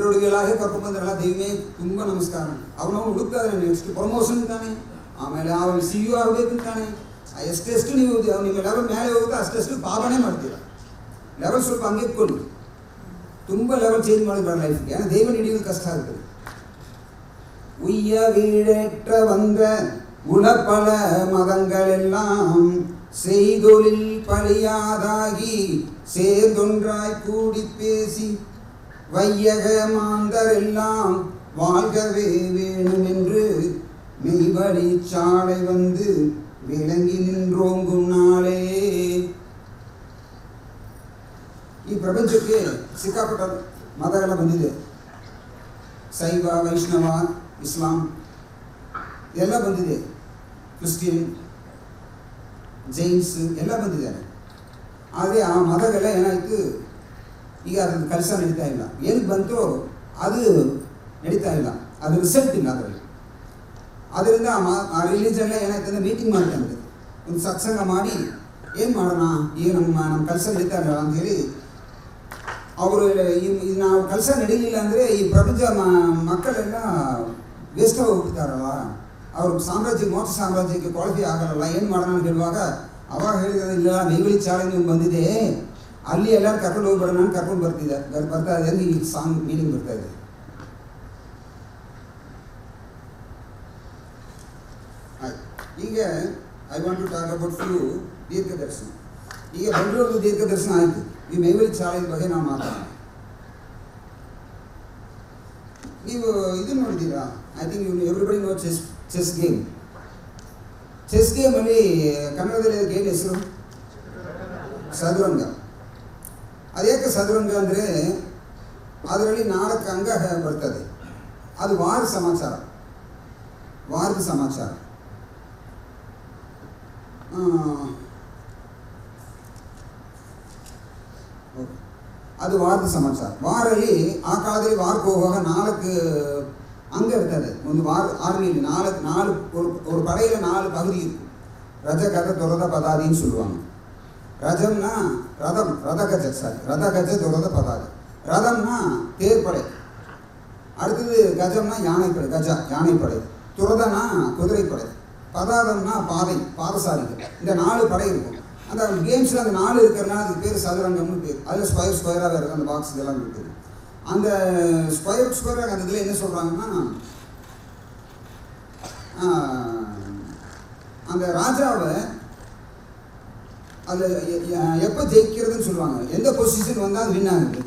ಹುಡುಗಿಯಲಾಗೆ ಕರ್ಕೊಂಡ್ಬಂದ್ರಲ್ಲ, ದೈವೇ ತುಂಬ ನಮಸ್ಕಾರ. ಅವನು ಹುಡುಕ್ತಾ ಇದ್ದಾನೆ, ನೆಕ್ಸ್ಟ್ ಪ್ರಮೋಷನ್ ತಾನೆ, ಆಮೇಲೆ ಅವ್ರು CEO ಆಗಬೇಕು ತಾನೆ. ಎಷ್ಟೆಷ್ಟು ನೀವು ನಿಮ್ಮ ಲೆವೆಲ್ ಮೇಲೆ ಹೋಗುತ್ತೆ ಅಷ್ಟೆಷ್ಟು ಪಾಪನೇ ಮಾಡ್ತೀರ. ಲೆವೆಲ್ ಸ್ವಲ್ಪ ಹಂಗೆ ಇಟ್ಕೊಂಡು ತುಂಬ ಲೆವೆಲ್ ಚೇಂಜ್ ಮಾಡಿದ್ರೆ ಲೈಫ್ಗೆ, ஏன்னா தெய்வம் ಹಿಡಿಯೋದು ಕಷ್ಟ ಆಗ್ತದೆ. உய்ய வீழேற்ற வந்த உலப்பல மதங்களெல்லாம் செய்தொழில் பழியாதாகி சேர்ந்தொன்றாய் கூடி பேசி வையக மாந்தரெல்லாம் வாழ்கவே வேணும் என்று மெய்வழி சாலை வந்து விளங்கி நின்றோங்கும் ನಾಳೆ. ಈ ಪ್ರಪಂಚಕ್ಕೆ ಸಿಕ್ಕಾಪಟ್ಟ ಮತಗಳ ಬಂದಿದೆ. ಶೈವ, ವೈಷ್ಣವ, ಇಸ್ಲಾಂ ಎಲ್ಲ ಬಂದಿದೆ. ಕ್ರಿಶ್ಚಿಯನ್, ಜೈನ್ಸ್ ಎಲ್ಲ ಬಂದಿದ್ದಾರೆ. ಆದರೆ ಆ ಮತಗೆಲ್ಲ ಏನಾಯಿತು, ಈಗ ಅದನ್ನು ಕೆಲಸ ನಡೀತಾ ಇಲ್ಲ. ಏನಕ್ಕೆ ಬಂತು ಅದು ನಡೀತಾ ಇಲ್ಲ, ಅದು ರಿಸಲ್ಟ್ ಇಲ್ಲ ಅದರಲ್ಲಿ. ಅದರಿಂದ ಆ ರಿಲೀಜನ್ನೇ ಏನಾಯ್ತಂದ್ರೆ ಮೀಟಿಂಗ್ ಮಾಡ್ತಾರೆ, ಒಂದು ಸತ್ಸಂಗ ಮಾಡಿ ಏನು ಮಾಡೋಣ, ಈಗ ನಮ್ಮ ಕೆಲಸ ನಡೀತಾ ಇಲ್ಲ ಅಂಥೇಳಿ ಅವರು ನಾವು ಕೆಲಸ ನಡೀಲಿಲ್ಲ ಅಂದರೆ ಈ ಪ್ರಪಂಚ ಮಕ್ಕಳೆಲ್ಲ ವೇಸ್ಟ್ ಹೋಗ್ಬಿಡ್ತಾರಲ್ಲ, ಅವ್ರ ಸಾಮ್ರಾಜ್ಯಕ್ಕೆ ಮೋಕ್ಷ ಸಾಮ್ರಾಜ್ಯಕ್ಕೆ ಕ್ವಾಲಿಫೈ ಆಗಲ್ಲ, ಏನು ಮಾಡೋಣ ಅಂತ ಹೇಳುವಾಗ ಅವಾಗ ಹೇಳಿದ್ರೆ ಇಲ್ಲ ನೈವೇಳಿ ಚಾಲೆಂಜ್ ಬಂದಿದೆ, ಅಲ್ಲಿ ಎಲ್ಲರೂ ಕರ್ಕೊಂಡು ಹೋಗ್ಬೇಡ, ನಾನು ಕರ್ಕೊಂಡು ಬರ್ತಾ ಇದೆ ಅಂತ ಈ ಸಾಂಗ್ ಮೀನಿಂಗ್ ಬರ್ತಾ ಇದೆ. ಈಗ I want to talk about few ದೀರ್ಘದರ್ಶನ. ಈಗ ಬೆಂಗಳೂರು ದೀರ್ಘದರ್ಶನ ಆಯಿತು, ಈ ನೈವೇಳಿ ಚಾಲೆಂಜ್ ಬಗ್ಗೆ ನಾವು ಮಾತಾಡೋಣ. ನೀವು ಇದು ನೋಡಿದ್ದೀರಾ? I think everybody know chess game. Chess ಗೇಮಲ್ಲಿ ಕನ್ನಡದಲ್ಲಿ ಗೇಮ್ ಹೆಸರು ಚದುರಂಗ. ಅದೇಕೆ ಚದುರಂಗ ಅಂದರೆ ಅದರಲ್ಲಿ 4 ಅಂಗ ಬರ್ತದೆ. ಅದು ವಾರದ ಸಮಾಚಾರ. ಅದು ವಾರದ ಸಮಾಚಾರ. ವಾರಲ್ಲಿ ಆ ಕಾಲದಲ್ಲಿ ವಾರಕ್ಕೆ ಹೋಗುವಾಗ 4 ಅಂಗ ಇರ್ತದೆ. ಒಂದು ஆர்மியில் 4 ஒரு படையில் 4 பகுதி இருக்கும். ரஜகஜ துரத பதாதின்னு சொல்லுவாங்க. ரஜம்னா ரத கஜ துரத பதாதி. ரதம்னா தேர்ப்படை, அடுத்தது கஜம்னா யானைப்படை, துரதனா குதிரைப்படை, பதாதம்னா பாதசாரிகள். இந்த 4 படை இருக்கும். அந்த கேம்ஸில் அந்த 4 இருக்கிறதுனால அதுக்கு பேர் சதுரங்கம்னு பேர். அதில் ஸ்கொயராக இருக்கும் அந்த பாக்ஸ் இதெல்லாம் இருக்குது. அந்த ஸ்கொயராக அந்த இதில் என்ன சொல்கிறாங்கன்னா, அந்த ராஜாவை அதில் எப்போ ஜெயிக்கிறதுன்னு சொல்லுவாங்க. எந்த பொசிஷன் வந்தால் அது வின் ஆகுது.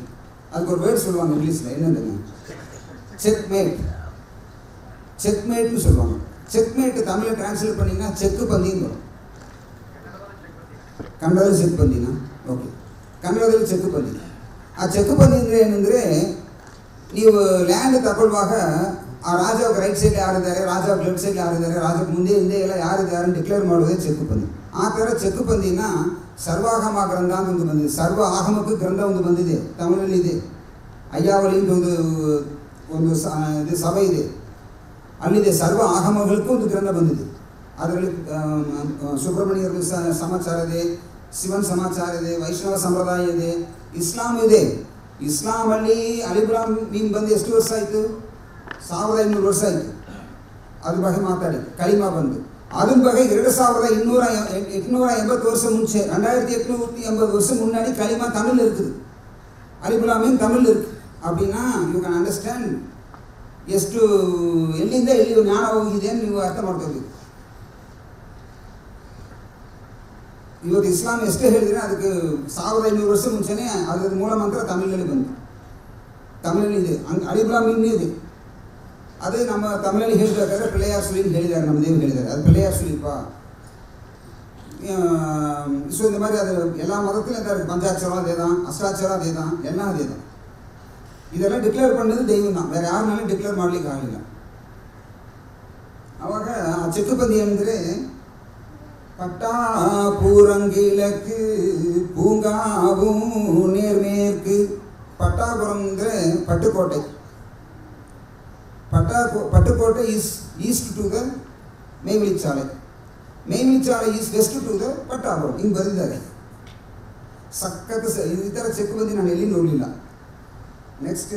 அதுக்கு ஒரு வேர்டு சொல்லுவாங்க இங்கிலீஷில், என்னதுங்க? செக்மேட்னு சொல்லுவாங்க. செக்மேட்டு தமிழில் டிரான்ஸ்லேட் பண்ணிங்கன்னா செக்கு பந்தின்னு வரும். ಕನ್ನಡದಲ್ಲಿ ಚೆಕ್ ಬಂದಿನ ಓಕೆ, ಕನ್ನಡದಲ್ಲಿ ಚೆಕ್ ಬಂದಿನ. ಆ ಚೆಕ್ ಬಂದಿ ಅಂದರೆ ಏನಂದರೆ, ನೀವು ಲ್ಯಾಂಡ್ ತಗೊಳ್ಳುವಾಗ ಆ ರಾಜಾವ್ಗೆ ರೈಟ್ ಸೈಡ್ ಯಾರಿದ್ದಾರೆ, ರಾಜಾವ್ಗೆ ಲೆಫ್ಟ್ ಸೈಡ್ ಯಾರಿದ್ದಾರೆ, ರಾಜಕ್ಕೆ ಮುಂದೆ ಹಿಂದೆ ಎಲ್ಲ ಯಾರಿದ್ದಾರೆ ಡಿಕ್ಲೇರ್ ಮಾಡೋದೇ ಚೆಕ್ ಬಂದಿ. ಆ ಥರ ಚೆಕ್ ಬಂದಿನ ಸರ್ವಾಗಮ ಗ್ರಂಥ ಅಂತ ಒಂದು ಬಂದಿದೆ. ಸರ್ವ ಆಗಮಕ್ಕೆ ಗ್ರಂಥ ಒಂದು ಬಂದಿದೆ, ತಮಿಳಲ್ಲಿ ಇದೆ. ಅಯ್ಯಾವಳಿ ಅಂತ ಒಂದು ಇದು ಸಭೆ ಇದೆ, ಅಲ್ಲಿದೆ. ಸರ್ವ ಆಗಮಗಳಿಗೂ ಒಂದು ಗ್ರಂಥ ಬಂದಿದೆ. ಅದರಲ್ಲಿ ಸುಬ್ರಹ್ಮಣ್ಯರ ಸಮಾಚಾರ ಇದೆ, ಶಿವನ್ ಸಮಾಚಾರ ಇದೆ, ವೈಷ್ಣವ ಸಂಪ್ರದಾಯ ಇದೆ, ಇಸ್ಲಾಂ ಇದೆ. ಇಸ್ಲಾಮಲ್ಲಿ ಅಲಿಬ್ರಾಮ್ ಮೀಮ್ ಬಂದು ಎಷ್ಟು ವರ್ಷ ಆಯಿತು? 1500 ವರ್ಷ ಆಯಿತು. ಅದ್ರ ಬಗ್ಗೆ ಮಾತಾಡಿ ಕಲಿಮಾ ಬಂದು. ಅದ್ರ ಬಗ್ಗೆ 2880 ವರ್ಷ ಮುಂಚೆ, 2880 வருஷம் முன்னாடி கலிமா தமிழ் இருக்குது. அலிபுல்லா மீன் தமிழ் இருக்குது. அப்படின்னா யூ ಕ್ಯಾನ್ ಅಂಡರ್ಸ್ಟ್ಯಾಂಡ್ ಎಷ್ಟು ಎಲ್ಲಿಂದ ಎಲ್ಲಿ ಜ್ಞಾನ ಹೋಗಿದೆ ಅಂತ ನೀವು ಅರ್ಥ ಮಾಡ್ಕೋಬೇಕು. ಇವತ್ತು ಇಸ್ಲಾಂ ಎಷ್ಟೇ ಹೇಳಿದರೆ ಅದಕ್ಕೆ 1500 ವರ್ಷ ಮುಂಚೆನೇ ಅದರ ಮೂಲ ಮಂತ್ರ ತಮಿಳಲ್ಲಿ ಬಂತು. ತಮಿಳಲ್ಲಿ ಇದೆ, ಅಲಿಬ್ರಾ ಮೀನ್ ಇದೆ. ಅದೇ ನಮ್ಮ ತಮಿಳಲ್ಲಿ ಹೇಳಬೇಕಾದ್ರೆ ಪಿಳ್ಳೆಯಾರ್ ಸುಳಿன்னு ಹೇಳಿದ್ದಾರೆ, ನಮ್ಮ ದೇವರು ಹೇಳಿದ್ದಾರೆ. ಅದು ಪಿಳ್ಳೆಯಾರ್ ಸುಳಿப்பா. ஸோ இந்த மாதிரி அது எல்லா மதத்திலும் இந்த பஞ்சாட்சரம் அதே தான், அஷ்டாட்சரம் அதே தான், எல்லாம் அதே தான். இதெல்லாம் டிக்ளேர் பண்ணது தெய்வம் தான், வேறு யாருனாலும் டிಕ್ಲೇರ್ ಮಾಡಲಿಕ್ಕೆ ಆಗಲಿಲ್ಲ. ಆವಾಗ ಆ ಚೆಕ್ಕುಪಂದಿ ಅಂದರೆ பட்டா பூரங்கிழக்கு பூங்காவும் நேர்மேற்கு. பட்டாபுரம் ಅಂದರೆ Pattukottai. Pattukottai is east to the Mevili Chale, Mevili Chale is west to the Pattapuram. ಹಿಂಗೆ ಬರೆದಿದ್ದಾರೆ. ಸಖತ್ ಈ ಥರ ಚೆಕ್ ಬಂದು ನಾನು ಎಲ್ಲಿ ನೋಡಲಿಲ್ಲ. ನೆಕ್ಸ್ಟ್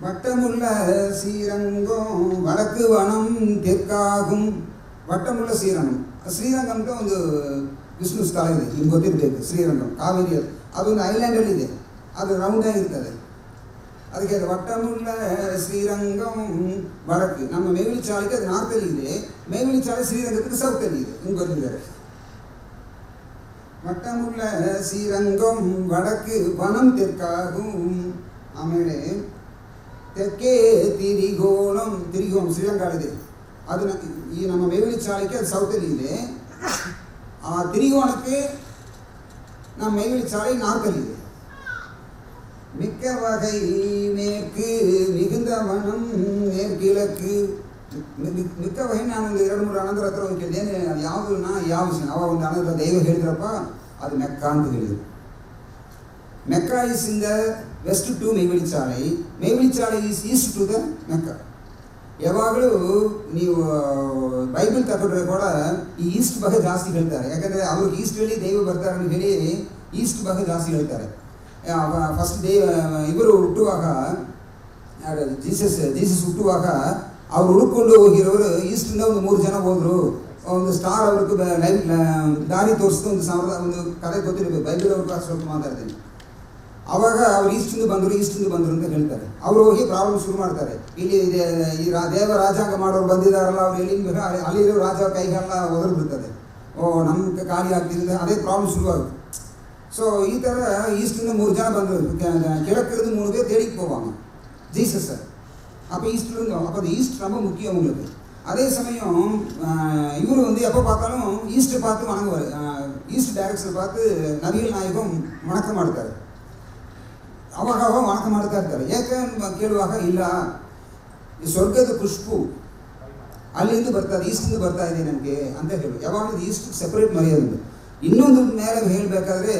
வட்டமுள்ள ஸ்ரீரங்கம் வடக்கு வனம் தெற்காகும். ವಟ್ಟಮುಳ್ಳ ಶ್ರೀರಂಗಂ ಒಂದು ವಿಷ್ಣು ಸ್ಥಳ ಇದೆ, ನಿಮ್ಗೆ ಗೊತ್ತಿರಬೇಕು. ಶ್ರೀರಂಗಂ ಕಾವೇರಿ ಅದೊಂದು ಐಲ್ಯಾಂಡಲ್ಲಿದೆ, ಅದು ರೌಂಡಾಗಿರ್ತದೆ. ಅದಕ್ಕೆ ಅದು ವಟ್ಟಮುಳ್ಳ ಶ್ರೀರಂಗಂ ವಡಕ್ಕೆ. ನಮ್ಮ ಮೇವಿಳಿ ಚಾಲೆಗೆ ಅದು ನಾರ್ತಲ್ಲಿ ಇದೆ, ಮೇವಿಳಿ ಚಾಲೆ ಶ್ರೀರಂಗಕ್ಕೆ ಸೌತಲ್ಲಿ ಇದೆ, ನಿಮ್ಗೆ ಗೊತ್ತಿದ್ದಾರೆ. ವಟ್ಟಮುಳ್ಳ ಶ್ರೀರಂಗಂ ವಡಕ್ಕೆ ವನಂ ತೆಕ್ಕಾகும். ಆಮೇಲೆ ತೆಕ್ಕೆ ತಿರಿಗೋಣಂ ಶ್ರೀಲಂಕಾಲಿದೆ. ಅದು ಈ ನಮ್ಮ ಮೇವಿಳಿ ಚಾಲೆಗೆ ಅದು ಸೌತಲ್ಲಿ ಇದೆ. ಆ ತಿರಿಗೋಣಕ್ಕೆ ನಮ್ಮ ಮೇವಿಳಿ ಚಾಲೆ ನಾರ್ತಲ್ಲಿದೆ. மிக்க வகை மேற்கு மிகுந்த வனம் மேற்கிழக்கு. ಮಿಕ್ಕ ವಹಿ ನಾನು ಒಂದು 2-3 ಅನಂತರ ಹತ್ರ ಹೋಗಿ ಕೇಳಿದೆ, ಅದು ಯಾವುದು ಯಾವ ವಿಷಯ. ಅವಾಗ ಒಂದು ಅನಂತರ ದೈವ ಹೇಳಿದ್ರಪ್ಪ, ಅದು ಮೆಕ್ಕ ಅಂತ ಹೇಳಿದರು. Mecca is in the west to Mevilichale Mevilichale is east to the Mecca. ಯಾವಾಗಲೂ ನೀವು ಬೈಬಲ್ ತಗೊಂಡ್ರೆ ಕೂಡ ಈ ಈಸ್ಟ್ ಬಗ್ಗೆ ಜಾಸ್ತಿ ಹೇಳ್ತಾರೆ. ಯಾಕಂದರೆ ಅವ್ರಿಗೆ ಈಸ್ಟಲ್ಲಿ ದೈವ ಬರ್ತಾರೆ ಅಂತ ಹೇಳಿ ಈಸ್ಟ್ ಬಗ್ಗೆ ಜಾಸ್ತಿ ಹೇಳ್ತಾರೆ. ಫಸ್ಟ್ ಇವರು ಹುಟ್ಟುವಾಗ ಜೀಸಸ್ ಹುಟ್ಟುವಾಗ ಅವ್ರು ಹುಡುಕೊಂಡು ಹೋಗಿರೋರು ಈಸ್ಟಿಂದ ಒಂದು 3 ಜನ ಹೋದರು. ಒಂದು ಸ್ಟಾರ್ ಅವ್ರಿಗೆ ಲೈಫ್ ದಾರಿ ತೋರಿಸಿದ ಒಂದು ಕಥೆ ಗೊತ್ತಿರಬೇಕು. ಬೈಬಲ್ ಅವ್ರಿಗೆ ಸ್ವಲ್ಪ ಮಾತಾಡ್ತೀನಿ. ಆವಾಗ ಅವ್ರು ಈಸ್ಟಿಂದ ಬಂದರು ಅಂತ ಹೇಳ್ತಾರೆ. ಅವರು ಹೋಗಿ ಪ್ರಾಬ್ಲಮ್ ಶುರು ಮಾಡ್ತಾರೆ. ಇಲ್ಲಿ ಈ ದೇವ ರಾಜಾಂಗ ಮಾಡೋರು ಬಂದಿದ್ದಾರಲ್ಲ, ಅವ್ರು ಎಲ್ಲಿಂದ ಬೇಕಾ ಅಲ್ಲಿರೋ ರಾಜ ಕೈಗೆಲ್ಲ ಒದರು ಬಿಡ್ತದೆ. ನಮ್ಮ ಖಾಲಿ ಆಗ್ತಿದೆ, ಅದೇ ಪ್ರಾಬ್ಲಮ್ ಶುರುವಾಗುತ್ತೆ. ஸோ ಈ ಥರ ஈஸ்ட்லேருந்து 3 ஜன ಬಂದರು. கிழக்கிருந்து 3 பேர் தேடிக்கு போவாங்க ஜீசஸை. அப்போ ஈஸ்ட்லேருந்து அப்போ அந்த ஈஸ்ட் ரொம்ப முக்கியம் உங்களுக்கு. அதே சமயம் இவர் வந்து எப்போ பார்த்தாலும் ஈஸ்ட்டை பார்த்து வணங்குவார். ஈஸ்ட் டைரக்ஷனை பார்த்து நபிகள் ನಾಯಕம் ವಣಕ ಮಾಡ್ತಾರೆ. ಅವಾಗ ವಣಕ ಮಾಡ್ತಾ ಇರ್ತಾರೆ. ಯಾಕೆ ಕೇಳುವಾಗ, ಇಲ್ಲ ಈ ಸ್ವರ್ಗದ ಖುಷ್ಬು ಅಲ್ಲಿಂದ ಬರ್ತಾರೆ, ಈಸ್ಟಿಂದ ಬರ್ತಾ ಇದೆ ನನಗೆ ಅಂತ ಹೇಳಿ. ಯಾವಾಗಲೂ ಈಸ್ಟ್ ಸೆಪರೇಟ್ ಮರೆಯೋದು. ಇನ್ನೊಂದು ಮೇಲೆ ಹೇಳಬೇಕಾದ್ರೆ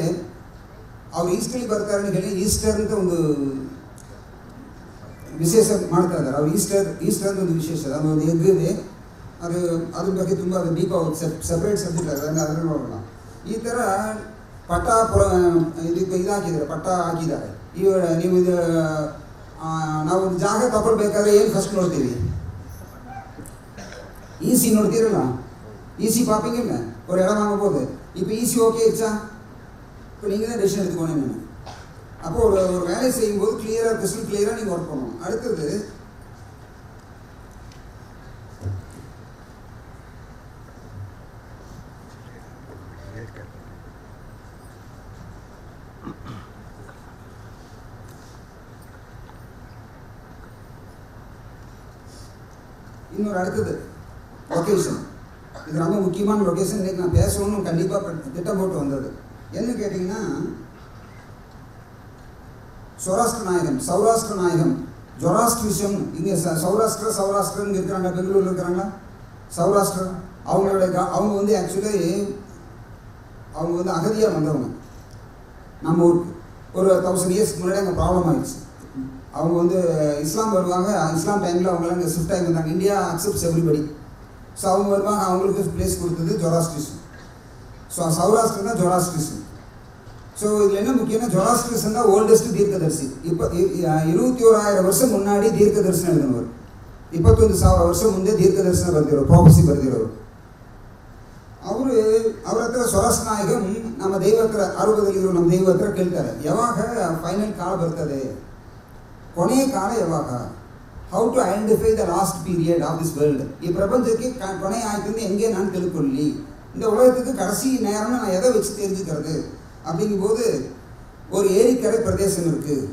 ಅವ್ರು ಈಸ್ಟಲ್ಲಿ ಬರ್ತಾರೆ ಅಂತ ಹೇಳಿ ಈಸ್ಟರ್ ಅಂತ ಒಂದು ವಿಶೇಷ ಮಾಡ್ತಾ ಇದ್ದಾರೆ. ಅವ್ರು ಈಸ್ಟರ್ ಅಂತ ಒಂದು ವಿಶೇಷ, ಅದೊಂದು ಎಗ್ ಇದೆ. ಅದ್ರ ಬಗ್ಗೆ ತುಂಬ ಅದು ಡೀಪ್ ಸೆಪ್ರೇಟ್ ಸಬ್ಜೆಕ್ಟ್ ಆಗಿದೆ, ಅದನ್ನು ನೋಡೋಣ. ಈ ಥರ ಪಟ್ಟ ಇದಕ್ಕೆ ಇದಾಕಿದ್ದಾರೆ, ಪಟ್ಟ ಹಾಕಿದ್ದಾರೆ. ಇವಾಗ ನೀವು ಇದು ನಾವು ಒಂದು ಜಾಗ ತಗೊಳ್ಬೇಕಾದ್ರೆ ಏನು ಫಸ್ಟ್ ನೋಡ್ತೀವಿ? ஈசி ನೋಡ್ತೀರಲ್ಲ, ஈசி பார்ப்பீங்கல்ல, ஒரு இடம் வாங்க போது இப்போ ஈசி ஓகே ஆச்சா? இப்போ நீங்கள் தான் டெசிஷன் எடுத்துக்கோங்க. நான் அப்போ ஒரு வேலை செய்யும்போது கிளியராக கிறிஸ்டல் கிளியராக நீங்கள் ஒர்க் பண்ணணும். அடுத்தது இன்னொரு அடுத்தது லொக்கேஷன். இது ரொம்ப முக்கியமான லொக்கேஷன். இன்றைக்கி நான் பேசணும்னு கண்டிப்பாக திட்டம் போட்டு வந்தது. என்ன கேட்டிங்கன்னா, சௌராஷ்டிர நாயகம் ஜொராஸ்ட்ரிசம். இங்கே சௌராஷ்டிரன்னு இருக்கிறாங்க, பெங்களூரில் இருக்கிறாங்களா சௌராஷ்டிரா. அவங்க வந்து ஆக்சுவலி அவங்க வந்து அகதியாக வந்தவங்க நம்ம ஊருக்கு. ஒரு 1000 இயர்ஸ்க்கு முன்னாடி அங்கே ப்ராப்ளம் ஆகிடுச்சு. அவங்க வந்து இஸ்லாம் வருவாங்க. இஸ்லாம் டைமில் அவங்களாம் இங்கே ஷிஃப்ட் ஆகி வந்தாங்க. India accepts everybody. ஸோ அவங்க வருவாங்க. அவங்களுக்கு பிளேஸ் கொடுத்தது ஜொராஸ்ட்ரிசம். ஸோ சௌராஷ்டிரம் தான் ஜொராஸ்ட்ரிசம். ஸோ இதில் என்ன முக்கியம்னா, ஜொராஸ்ட்ரிசம் தான் ஓல்டஸ்ட் தீர்க்கதரிசி. இப்போ 21,000 வருஷம் முன்னாடி தீர்க்க தரிசனம் எழுதினவர். 21,000 வருஷம் ಮುಂದೆ ದೀರ್ಘ ದರ್ಶನ ಬರೆದಿರೋರು, ಪ್ರಾಫೆಸಿ ಬರೆದಿರೋರು ಅವರು. ಅವ್ರ ಹತ್ರ ಸ್ವರಾಷ್ಟ್ರ ನಾಯಕಂ ನಮ್ಮ ದೈವ ಹತ್ರ ಆರೋಗ್ಯದಲ್ಲಿರೋ ನಮ್ಮ ದೈವ ಹತ್ರ ಕೇಳ್ತಾರೆ, ಯಾವಾಗ ಫೈನಲ್ ಕಾಲ ಬರ್ತದೆ, ಕೊನೆಯ ಕಾಲ ಯಾವಾಗ? How to identify the last period of this world. ಈ பிரபஞ்சத்துக்கு கொனை ஆயிட்டுன்னு எங்கே நான் தெரிஞ்சுக்கொள்ளி, இந்த உலகத்துக்கு கடைசி நேரம்னு நான் எதை வச்சு தெரிஞ்சுக்கிறது அப்படிங்கும்போது, ஒரு ஏரிக்கரை பிரதேசம் இருக்குது.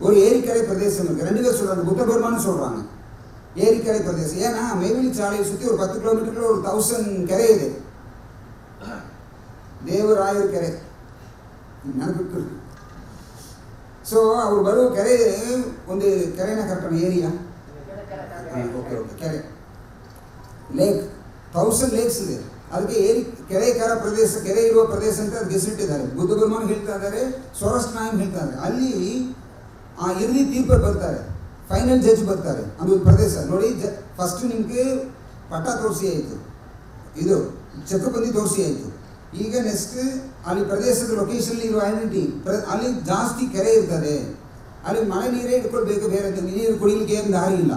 ஒரு ஏரிக்கரை பிரதேசம் இருக்குது. 2 பேர் சொல்கிறாங்க, புத்த பெருமான்னு சொல்கிறாங்க ஏரிக்கரை பிரதேசம். ஏன்னா மேவிலிச்சாலையை சுற்றி ஒரு 10 கிலோமீட்டரில் ஒரு 1000 ಕೆರೆ ಇದೆ. ದೇವರಾಯರ ಕೆರೆ ನೆನಪಿಟ್ಟು. ಸೊ ಅವ್ರು ಬರುವ ಕೆರೆ ಒಂದು ಕೆರೆನ ಕರೆಕ್ಟಾன ಏರಿಯಾ ಓಕೆ ಕೆರೆ ಲೇಕ್ 1000 ಲೇಕ್ಸ್ ಇದೆ. ಅದಕ್ಕೆ ಕೆರೆಕರ ಪ್ರದೇಶ, ಕೆರೆ ಇರುವ ಪ್ರದೇಶ ಅಂತ ಅದಕ್ಕೆ ಹೆಸರಿಟ್ಟಿದ್ದಾರೆ. ಬುದ್ಧ ಬೆರ್ಮಾನ್ ಹೇಳ್ತಾ ಇದ್ದಾರೆ, ಸ್ವರಾಷ್ಟ್ರ ನಾಯಕ್ ಹೇಳ್ತಾ ಇದ್ದಾರೆ. ಅಲ್ಲಿ ಆ ಇರ್ಲಿ ತೀರ್ಪ ಬರ್ತಾರೆ, ಫೈನಲ್ ಜಡ್ಜ್ ಬರ್ತಾರೆ. ಅದು ಪ್ರದೇಶ ನೋಡಿ. ಫಸ್ಟ್ ನಿಮಗೆ ಪಟ್ಟ ತೋರಿಸಿ ಆಯಿತು, ಇದು ಚಕ್ರಬಂದಿ ತೋರಿಸಿ ಆಯಿತು. ಈಗ ನೆಕ್ಸ್ಟ್ ಅಲ್ಲಿ ಪ್ರದೇಶದ ಲೊಕೇಶನ್ ಇರುವ ಐಡೆಂಟಿಟಿ. ಅಲ್ಲಿ ಜಾಸ್ತಿ ಕೆರೆ ಇರ್ತದೆ, ಅಲ್ಲಿ ಮಳೆ ನೀರೇ ಇಟ್ಕೊಳ್ಬೇಕು, ಬೇರೆ ನೀರು ಕುಡಿಲಿಕ್ಕೆ ಏನು ದಾರಿ ಇಲ್ಲ.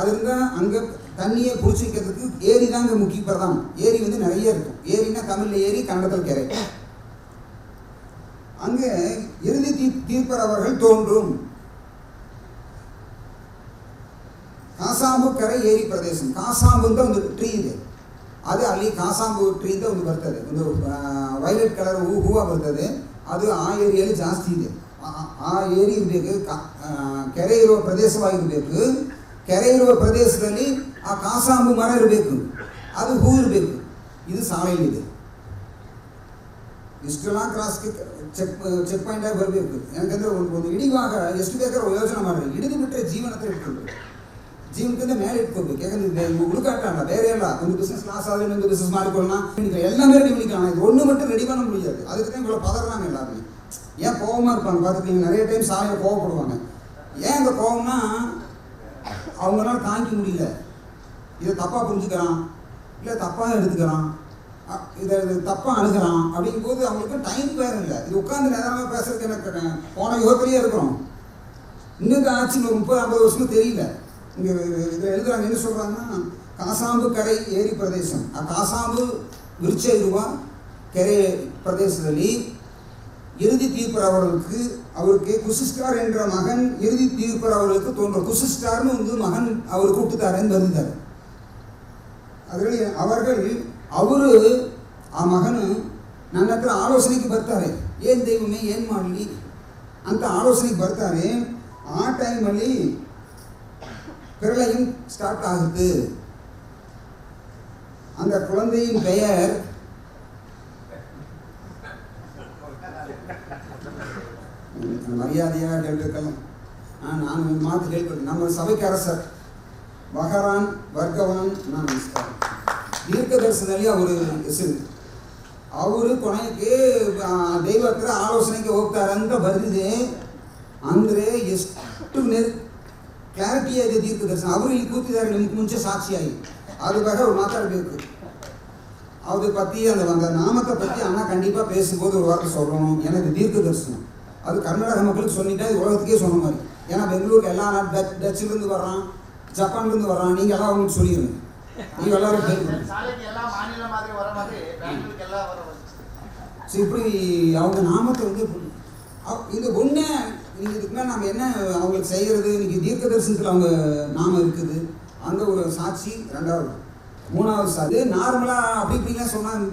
ಅದರಿಂದ அங்கே தண்ணியை பிடிச்சிக்கிறதுக்கு ஏரி தாங்க முக்கிய பிரதானம். ஏரி வந்து நிறைய இருக்கும். ஏரினா தமிழில் ஏரி, கன்னடத்தில் கரை. அங்கே இறுதி தீர்ப்பர் அவர்கள் தோன்றும். ಕಾಸಾಂಬು ಕೆರೆ ಏರಿ ಪ್ರದೇಶ. ಕಾಸಾಂಬು ಅಂತ ಒಂದು ಟ್ರೀ ಇದೆ. ಅದು ಅಲ್ಲಿ ಕಾಸಾಂಬು ಟ್ರೀ ಅಂತ ಒಂದು ಬರ್ತದೆ, ಒಂದು ವೈಲೆಟ್ ಕಲರ್ ಹೂವು ಬರ್ತದೆ. ಅದು ಆ ಏರಿಯಲ್ಲಿ ಜಾಸ್ತಿ ಇದೆ. ಆ ಏರಿ ಇರಬೇಕು, ಕೆರೆ ಇರುವ ಪ್ರದೇಶವಾಗಿರಬೇಕು. ಕೆರೆ ಇರುವ ಪ್ರದೇಶದಲ್ಲಿ ಆ ಕಾಸಾಂಬು ಮರ ಇರಬೇಕು, ಅದು ಹೂ ಇರಬೇಕು. ಇದು ಸಾಲೆಯಲ್ಲಿದೆ. ಇಷ್ಟೆಲ್ಲ ಕ್ರಾಸ್ಗೆ ಚೆಕ್ ಪಾಯಿಂಟಾಗಿ ಬರಬೇಕು. ಯಾಕಂದರೆ ಒಂದು ಹಿಡಿಯುವಾಗ ಎಷ್ಟು ಬೇಕಾದ್ರೂ ಯೋಚನೆ ಮಾಡಿ ಹಿಡಿದು ಬಿಟ್ಟರೆ ಜೀವನ ಹತ್ರ ಇಟ್ಕೊಳ್ಬೇಕು. ಜೀವನದಿಂದ ಮೇಲೆ ಇಟ್ಕೋಬೇಕು. ಯಾಕಂದ್ರೆ ಹುಡುಕಾಟ ಅಲ್ಲ, ಬೇರೆ ಎಲ್ಲ. ಒಂದು பிசினஸ் லாஸ் ஆகுது, இன்னொரு பிசினஸ் மாறிக்கொள்ளலாம், எல்லாமே கவனிக்கலாம். இது ஒன்று மட்டும் ரெடி பண்ண முடியாது. அதுக்கு தான் இவ்வளோ பதறாங்க எல்லாருமே. ஏன் கோபமாக இருப்பாங்க பார்த்துருக்கீங்க, நிறைய டைம் சாலையில் கோவப்படுவாங்க. ஏன் இந்த கோபம்னா அவங்களால தாங்கிக்க முடியல, இதை தப்பாக புரிஞ்சுக்கிறான், இல்லை தப்பாக எடுத்துக்கிறான், இதை தப்பாக அணுகிறான். அப்படிங்கும்போது அவங்களுக்கு டைம் வேறு இல்லை. இது உட்காந்து நேரமாக பேசுறதுக்கு எனக்கு போன யுகத்திலேயே இருக்கிறோம். இன்னும் ஆச்சு 30-50 வருஷமும் தெரியல. இங்கே இதில் எழுதுகிறாங்க, என்ன சொல்கிறாங்கன்னா, ಕಾಸಾಂಬು ಕೆರೆ ಏರಿ ಪ್ರದೇಶ, ಆ ಕಾಸಾಂಬು ವಿರುಚ ಇರುವ ಕೆರೆ ಪ್ರದೇಶದಲ್ಲಿ இறுதி தீர்ப்பர் அவருக்கு குசிஸ்டார் என்ற மகன் இறுதி தீர்ப்பர் அவர்களுக்கு தோன்றும். குசிஸ்டார்னு வந்து மகன் அவர் கூப்பிட்டுத்தாரன்னு வருந்தார். ಅದರಲ್ಲಿ ಅವರು ಆ ಮಗನು ನನ್ನ ಹತ್ರ ಆಲೋಚನೆಗೆ ಬರ್ತಾರೆ, ಏನು ದೈವಮೇ ಏನು ಮಾಡಲಿ ಅಂತ ಆಲೋಚನೆಗೆ ಬರ್ತಾರೆ. ಆ ಟೈಮಲ್ಲಿ பிரளயம் ஸ்டார்ட் ஆகுது. அந்த குழந்தையின் பெயர் மரியாதையாக கேட்டிருக்கலாம். நான் மாற்று கேள்வி, நம்ம சபைக்கு அரசர் பகவான் வர்கவான் நான் ನಮಸ್ಕಾರ. ದೀರ್ಘದರ್ಶನದಲ್ಲಿ ಅವರು ಹೆಸರು. ಅವರು ಕೊನೆಗೆ ದೈವ ಹತ್ರ ಆಲೋಚನೆಗೆ ಹೋಗ್ತಾರೆ ಅಂತ ಬರೆದಿದೆ. ಅಂದರೆ ಎಷ್ಟು ಕ್ಲಾರಿಟಿಯಾಗಿದೆ ದೀರ್ಘದರ್ಶನ. ಅವರು ಇಲ್ಲಿ ಕೂತಿದ್ದಾರೆ ನಿಮ್ಗೆ ಮುಂಚೆ ಸಾಕ್ಷಿಯಾಗಿ, அது பிறகு அவர் மாத்தாடಬೇಕು. அதை பற்றி அந்த நாமத்தை பற்றி ஆனால் கண்டிப்பாக பேசும்போது ஒரு வார்த்தை சொல்லணும். எனக்கு தீர்க்க தரிசனம் அது கர்நாடக மக்களுக்கு சொன்னிட்டா இது உலகத்துக்கே சொன்ன மாதிரி. ஏன்னா பெங்களூருக்கு எல்லா டச்சிலேருந்து வர்றான், ஜப்பான்லேருந்து வர்றான், நீங்கள் எல்லாம் அவங்களுக்கு சொல்லிடுங்க. நீங்கள் எல்லாரும் ஸோ இப்படி அவங்க நாமத்தை வந்து இது ஒன்று. நீங்கள் இதுக்கு மேலே நம்ம என்ன அவங்களுக்கு செய்கிறது? இன்றைக்கி தீர்க்க தரிசனத்தில் அவங்க நாமம் இருக்குது, அங்கே ஒரு சாட்சி. ரெண்டாவது மூணாவது சாட்சி நார்மலாக அப்படி இப்படிலாம் சொன்னால்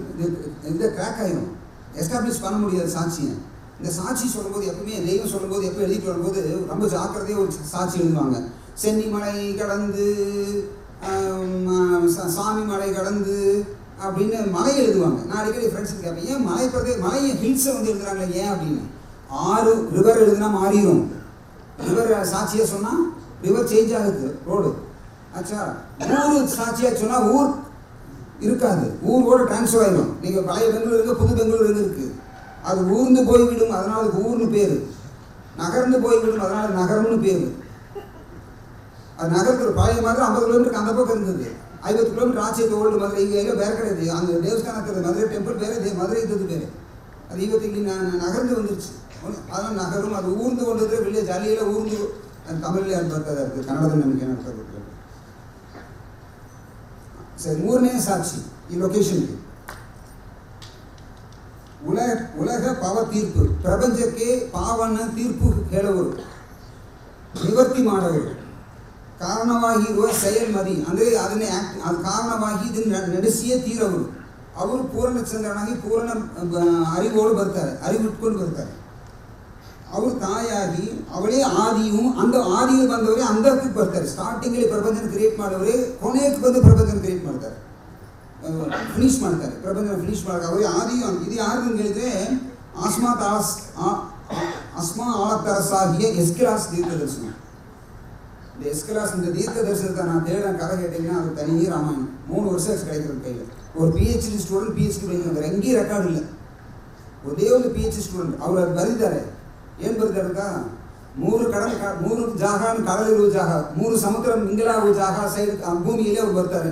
இந்த கிராக் ஆகிடும், எஸ்டாப்ளிஷ் பண்ண முடியாது சாட்சியை. இந்த சாட்சி சொல்லும்போது எப்பவுமே தெய்வம் சொல்லும்போது எப்போ எழுதிட்டு வரும்போது ரொம்ப ஜாக்கிரதையாக ஒரு சாட்சி எழுதுவாங்க. சென்னிமலை கடந்து சாமி மலை கடந்து அப்படின்னு மலை எழுதுவாங்க. நான் அடிக்கடி ஃப்ரெண்ட்ஸுக்கு கேட்பேன், ஏன் மலையை ஹில்ஸை வந்து எழுதுறாங்களே ஏன் அப்படின்னு. 6 ரிவர் எழுதுனா மாறிடும். ரிவர் சாட்சியாக சொன்னால் ரிவர் சேஞ்ச் ஆகுது ரோடு. ஆச்சா, ஊர் சாட்சியாக சொன்னால் ஊர் இருக்காது, ஊரோடு டிரான்ஸ்ஃபர் ஆகிடும். நீங்கள் பழைய பெங்களூர் இருக்குது, புது பெங்களூர் எங்கே இருக்குது, அது ஊர்ந்து போய்விடும், அதனால் அதுக்கு ஊர்னு பேர். நகர்ந்து போய்விடும், அதனால் நகரம்னு பேர். அது நகரத்தில் பழைய மாதிரி 50 கிலோமீட்டருக்கு அந்த பக்கம் இருந்தது, 50 கிலோமீட்டர் ஆச்சு ஓல்டு மதுரை. இங்கே எங்கே வேறு கிடையாது, அந்த தேவஸ்தானத்தில் மதுரை டெம்பிள் பேர், மதுரை இது பேர். அது 20 நகர்ந்து வந்துருச்சு, அதெல்லாம் நகரும். அது ஊர்ந்து கொண்டது வில்லேஜ் அள்ளியில் ஊர்ந்து. அது தமிழ்லேயே அனுபவத்தாக இருக்குது, கன்னடத்தில் நமக்கு என்ன அர்த்தம். சரி, ಮೂರನೇ ಸಾಕ್ಷಿ ಈ ಲೊಕೇಶನ್ಗೆ ಉಲಗ ಪಾವ ತೀರ್ಪು, ಪ್ರಪಂಚಕ್ಕೆ ಪಾವನ ತೀರ್ಪು ಹೇಳುವರು, ನಿವೃತ್ತಿ ಮಾಡುವರು, ಕಾರಣವಾಗಿರುವ செயல்மதி ಅಂದರೆ ಅದನ್ನೇ ಅದು ಕಾರಣವಾಗಿ ಇದನ್ನು ನಡೆಸಿಯೇ ತೀರವರು. ಅವರು ಪೂರ್ಣ ಚಂದ್ರನಾಗಿ ಪೂರ್ಣ ಅರಿವೋடு ಬರ್ತಾರೆ, ಅರಿವಿಟ್ಕೊಂಡು ಬರ್ತಾರೆ. ಅವರು ತಾಯಾಗಿ ಅವಳೇ ಆದಿಯು, அந்த ಆದಿಯಲ್ಲಿ ಬಂದವರೇ ಅಂದಕ್ಕೆ ಬರ್ತಾರೆ. ಸ್ಟಾರ್ಟಿಂಗಲ್ಲಿ ಪ್ರಪಂಚನ ಕ್ರಿಯೇಟ್ ಮಾಡೋರೇ ಕೊನೆಗೆ ಬಂದು ಪ್ರಪಂಚನ ಕ್ರಿಯೇಟ್ ಮಾಡ್ತಾರೆ, ಫಿನಿಶ್ ಮಾಡ್ತಾರೆ. ಪ್ರಪಂಚನ ಫಿನಿಶ್ ಮಾಡೋಕೆ ಅವರೇ ಆದಿಯು. ಇದು ಯಾರು ಅಂತ ಹೇಳಿದ್ರೆ அஸ்மா ஆழத்தரசாகிய எஸ்கிலாஸ் தீர்க்க தரிசனம். இந்த எஸ்கிலாஸ் இந்த தீர்க்க தரிசனத்தை நான் தேட கதை கேட்டிங்கன்னா அது தனியே ராமாயணம். 3 வருஷம் கிடைக்கிறது கையில். ஒரு பிஹெச்டி ஸ்டூடெண்ட் பிஹெச்டி படிக்கிறாங்க, எங்கேயும் ரெக்கார்டு இல்லை. ஒரே ஒரு பிஹெச்டி ಸ್ಟೂಡೆಂಟ್ ಅವರು ಅದು ಬರೀತಾರೆ. ಏನು ಬರೀತಾರಂತ, 3 ಕಡಲ 3 ಜಾಗ ಕಡಲಿರುವ ಜಾಗ, 3 ಸಮುದ್ರ ಮಿಂಗಲಾಗುವ ಜಾಗ ಸೈಡ್ ಭೂಮಿಯಲ್ಲಿ ಅವ್ರು ಬರ್ತಾರೆ.